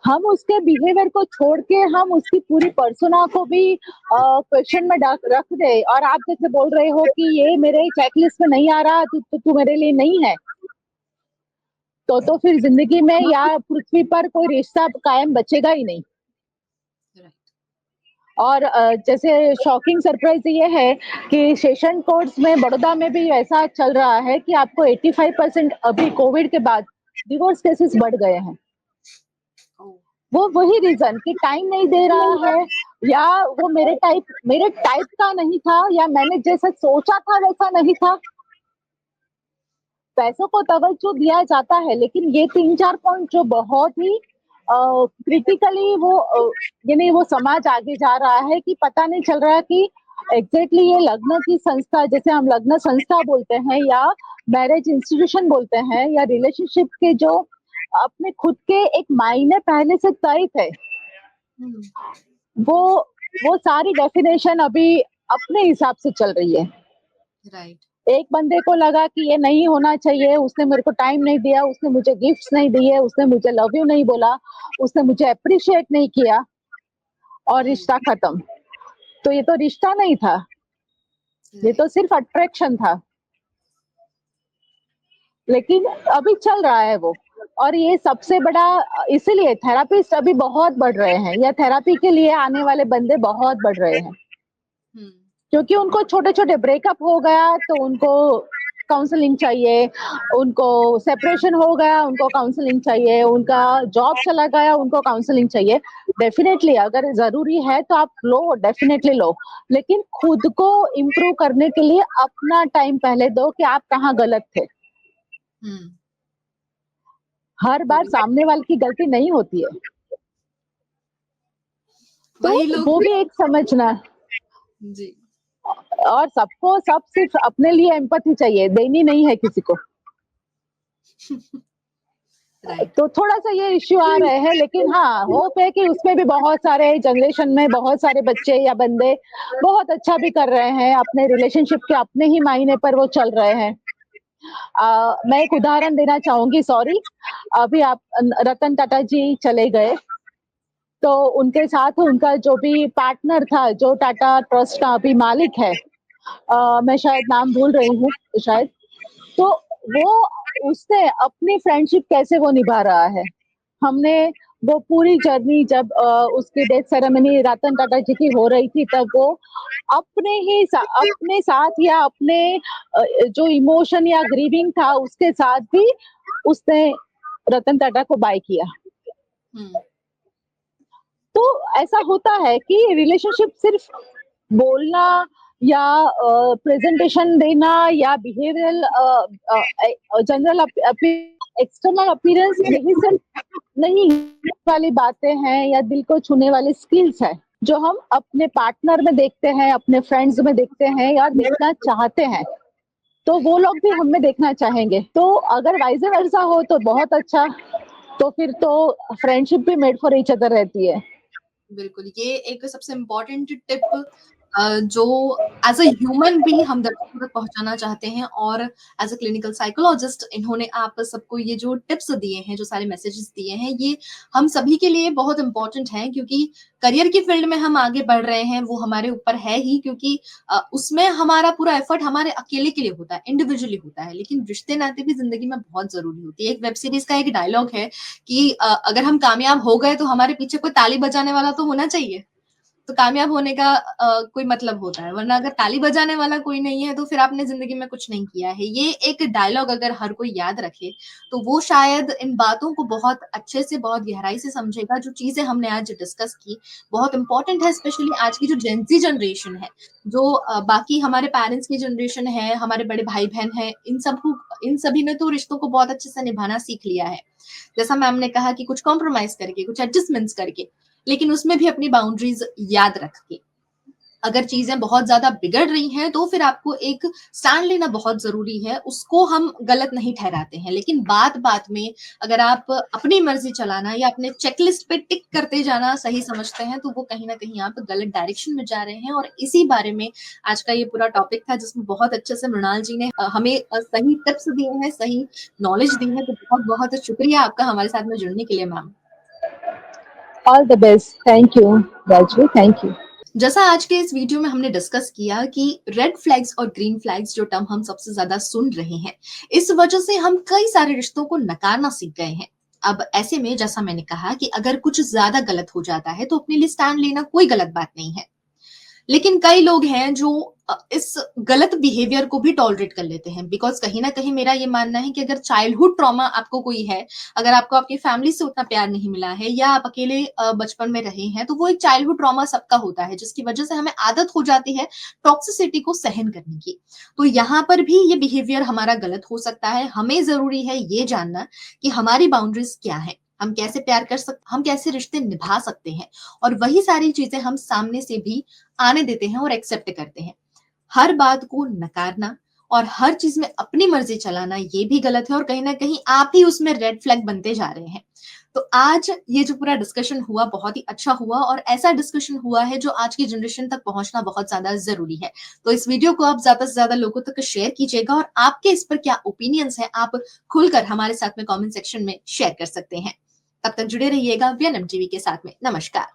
हम उसके बिहेवियर को छोड़ के हम उसकी पूरी पर्सोना को भी क्वेश्चन में रख दे और आप जैसे बोल रहे हो कि ये मेरे चेकलिस्ट में नहीं आ रहा तू मेरे लिए नहीं है, तो फिर जिंदगी में या पृथ्वी पर कोई रिश्ता कायम बचेगा ही नहीं। और जैसे शॉकिंग सरप्राइज ये है कि सेशन कोर्ट्स में बड़ौदा में भी ऐसा चल रहा है कि आपको 85% अभी कोविड के बाद डिवोर्स केसेस बढ़ गए हैं। वो वही रीजन कि टाइम नहीं दे रहा है या वो मेरे टाइप का नहीं था या मैंने जैसा सोचा था वैसा नहीं था। पैसों को तवज्जो दिया जाता है, लेकिन ये 3-4 पॉइंट जो बहुत ही क्रिटिकली यानी वो समाज आगे जा रहा है कि पता नहीं चल रहा कि एग्जैक्टली ये लग्न की संस्था, जैसे हम लग्न संस्था बोलते हैं या मैरिज इंस्टीट्यूशन बोलते हैं या रिलेशनशिप के जो अपने खुद के एक मायने पहले से तय थे, वो सारी डेफिनेशन अभी अपने हिसाब से चल रही है। राइट। एक बंदे को लगा कि ये नहीं होना चाहिए, उसने मेरे को टाइम नहीं दिया, उसने मुझे गिफ्ट्स नहीं दिए, उसने मुझे लव यू नहीं बोला, उसने मुझे अप्रिशिएट नहीं किया और रिश्ता खत्म। तो ये तो रिश्ता नहीं था, ये तो सिर्फ अट्रैक्शन था। लेकिन अभी चल रहा है वो, और ये सबसे बड़ा इसीलिए थेरापिस्ट अभी बहुत बढ़ रहे हैं या थेरापी के लिए आने वाले बंदे बहुत बढ़ रहे हैं, क्योंकि उनको छोटे-छोटे ब्रेकअप हो गया तो उनको काउंसलिंग चाहिए, उनको सेपरेशन हो गया उनको काउंसलिंग चाहिए, उनका जॉब चला गया उनको काउंसलिंग चाहिए। डेफिनेटली अगर ज़रूरी है तो आप लो, डेफिनेटली लो, लेकिन खुद को इम्प्रूव करने के लिए अपना टाइम पहले दो कि आप कहाँ गलत थे। हर बार सामने वाले की गलती नहीं होती है। तो वो भी एक समझना जी। और सब सिर्फ अपने लिए एम्पैथी चाहिए, देनी नहीं है किसी को। तो थोड़ा-सा ये इश्यू आ रहे हैं, लेकिन हाँ, होप है कि उसमें भी बहुत सारे जनरेशन में बहुत सारे बच्चे या बंदे बहुत अच्छा भी कर रहे हैं, अपने रिलेशनशिप के अपने ही मायने पर वो चल रहे हैं। मैं एक उदाहरण देना चाहूँगी, सॉरी, अभी आप रतन टाटा जी चले गए, तो उनके साथ उनका जो भी पार्टनर था, जो टाटा ट्रस्ट का अभी मालिक है, मैं शायद नाम भूल रही हूँ शायद, तो वो उससे अपनी फ्रेंडशिप कैसे वो निभा रहा है। हमने वो पूरी जर्नी जब उसकी डेथ सेरेमनी रतन टाटा जी की हो रही थी, तब वो अपने साथ या अपने जो इमोशन या ग्रीविंग था उसके साथ भी उसने रतन टाटा को बाय किया। तो ऐसा होता है कि रिलेशनशिप सिर्फ बोलना या प्रेजेंटेशन देना या बिहेवियरल जनरल एक्सटर्नल अपीयरेंस यही सिर्फ नहीं वाली बातें हैं या दिल को छूने वाली स्किल्स है जो हम अपने पार्टनर में देखते हैं, अपने फ्रेंड्स में देखते हैं या देखना चाहते हैं, तो वो लोग भी हमें देखना चाहेंगे। तो अगर वाइस वर्सा हो तो बहुत अच्छा, तो फिर तो फ्रेंडशिप भी मेड फॉर ईच अदर रहती है। बिल्कुल, ये एक सबसे इम्पोर्टेंट टिप जो एज अ ह्यूमन भी हम दर्शकों तक पहुंचाना चाहते हैं, और एज अ क्लिनिकल साइकोलॉजिस्ट इन्होंने आप सबको ये जो टिप्स दिए हैं, जो सारे मैसेजेस दिए हैं, ये हम सभी के लिए बहुत इंपॉर्टेंट हैं, क्योंकि करियर की फील्ड में हम आगे बढ़ रहे हैं वो हमारे ऊपर है ही, क्योंकि उसमें हमारा पूरा एफर्ट हमारे अकेले के लिए होता है, इंडिविजुअली होता है, लेकिन रिश्ते नाते भी जिंदगी में बहुत जरूरी होती है। एक वेब सीरीज का एक डायलॉग है कि अगर हम कामयाब हो गए तो हमारे पीछे कोई ताली बजाने वाला तो होना चाहिए, तो कामयाब होने का कोई मतलब होता है, वरना अगर ताली बजाने वाला कोई नहीं है तो फिर आपने जिंदगी में कुछ नहीं किया है। ये एक डायलॉग अगर हर कोई याद रखे तो वो शायद इन बातों को बहुत अच्छे से, बहुत गहराई से समझेगा। जो चीजें हमने आज डिस्कस की बहुत इंपॉर्टेंट है, स्पेशली आज की जो जेनजी जनरेशन है, जो बाकी हमारे पेरेंट्स की जनरेशन है, हमारे बड़े भाई बहन है, इन सभी ने तो रिश्तों को बहुत अच्छे से निभाना सीख लिया है। जैसा मैम ने कहा कि कुछ कॉम्प्रोमाइज करके, कुछ एडजस्टमेंट्स करके, लेकिन उसमें भी अपनी बाउंड्रीज याद रख के। अगर चीजें बहुत ज्यादा बिगड़ रही हैं तो फिर आपको एक स्टैंड लेना बहुत जरूरी है, उसको हम गलत नहीं ठहराते हैं, लेकिन बात बात में अगर आप अपनी मर्जी चलाना या अपने चेकलिस्ट पे टिक करते जाना सही समझते हैं तो वो कहीं ना कहीं आप गलत डायरेक्शन में जा रहे हैं। और इसी बारे में आज का ये पूरा टॉपिक था, जिसमें बहुत अच्छे से मृणाल जी ने हमें सही टिप्स दिए हैं, सही नॉलेज दी है। तो बहुत बहुत शुक्रिया आपका हमारे साथ में जुड़ने के लिए ma'am. All the best. Thank you Rajvi, thank you. जैसा आज के इस वीडियो में हमने डिस्कस किया कि रेड फ्लैग्स और ग्रीन फ्लैग्स जो टर्म हम सबसे ज्यादा सुन रहे हैं, इस वजह से हम कई सारे रिश्तों को नकारना सीख गए हैं। अब ऐसे में जैसा मैंने कहा कि अगर कुछ ज्यादा गलत हो जाता है तो अपने लिए स्टैंड लेना कोई गलत बात नहीं है, लेकिन कई लोग हैं जो इस गलत बिहेवियर को भी टॉलरेट कर लेते हैं। बिकॉज कहीं ना कहीं मेरा ये मानना है कि अगर चाइल्डहुड ट्रॉमा आपको कोई है, अगर आपको आपकी फैमिली से उतना प्यार नहीं मिला है या आप अकेले बचपन में रहे हैं, तो वो एक चाइल्डहुड ट्रॉमा सबका होता है, जिसकी वजह से हमें आदत हो जाती है टॉक्सिसिटी को सहन करने की। तो यहाँ पर भी ये बिहेवियर हमारा गलत हो सकता है। हमें जरूरी है ये जानना कि हमारी बाउंड्रीज क्या है, हम कैसे प्यार कर सकते, हम कैसे रिश्ते निभा सकते हैं, और वही सारी चीजें हम सामने से भी आने देते हैं और एक्सेप्ट करते हैं। हर बात को नकारना और हर चीज में अपनी मर्जी चलाना ये भी गलत है, और कहीं ना कहीं आप ही उसमें रेड फ्लैग बनते जा रहे हैं। तो आज ये जो पूरा डिस्कशन हुआ बहुत ही अच्छा हुआ, और ऐसा डिस्कशन हुआ है जो आज की जनरेशन तक पहुंचना बहुत ज्यादा जरूरी है। तो इस वीडियो को आप ज्यादा से ज्यादा लोगों तक शेयर कीजिएगा, और आपके इस पर क्या ओपिनियंस है आप खुलकर हमारे साथ में कमेंट सेक्शन में शेयर कर सकते हैं। तब तक जुड़े रहिएगा VNM टीवी के साथ में। नमस्कार।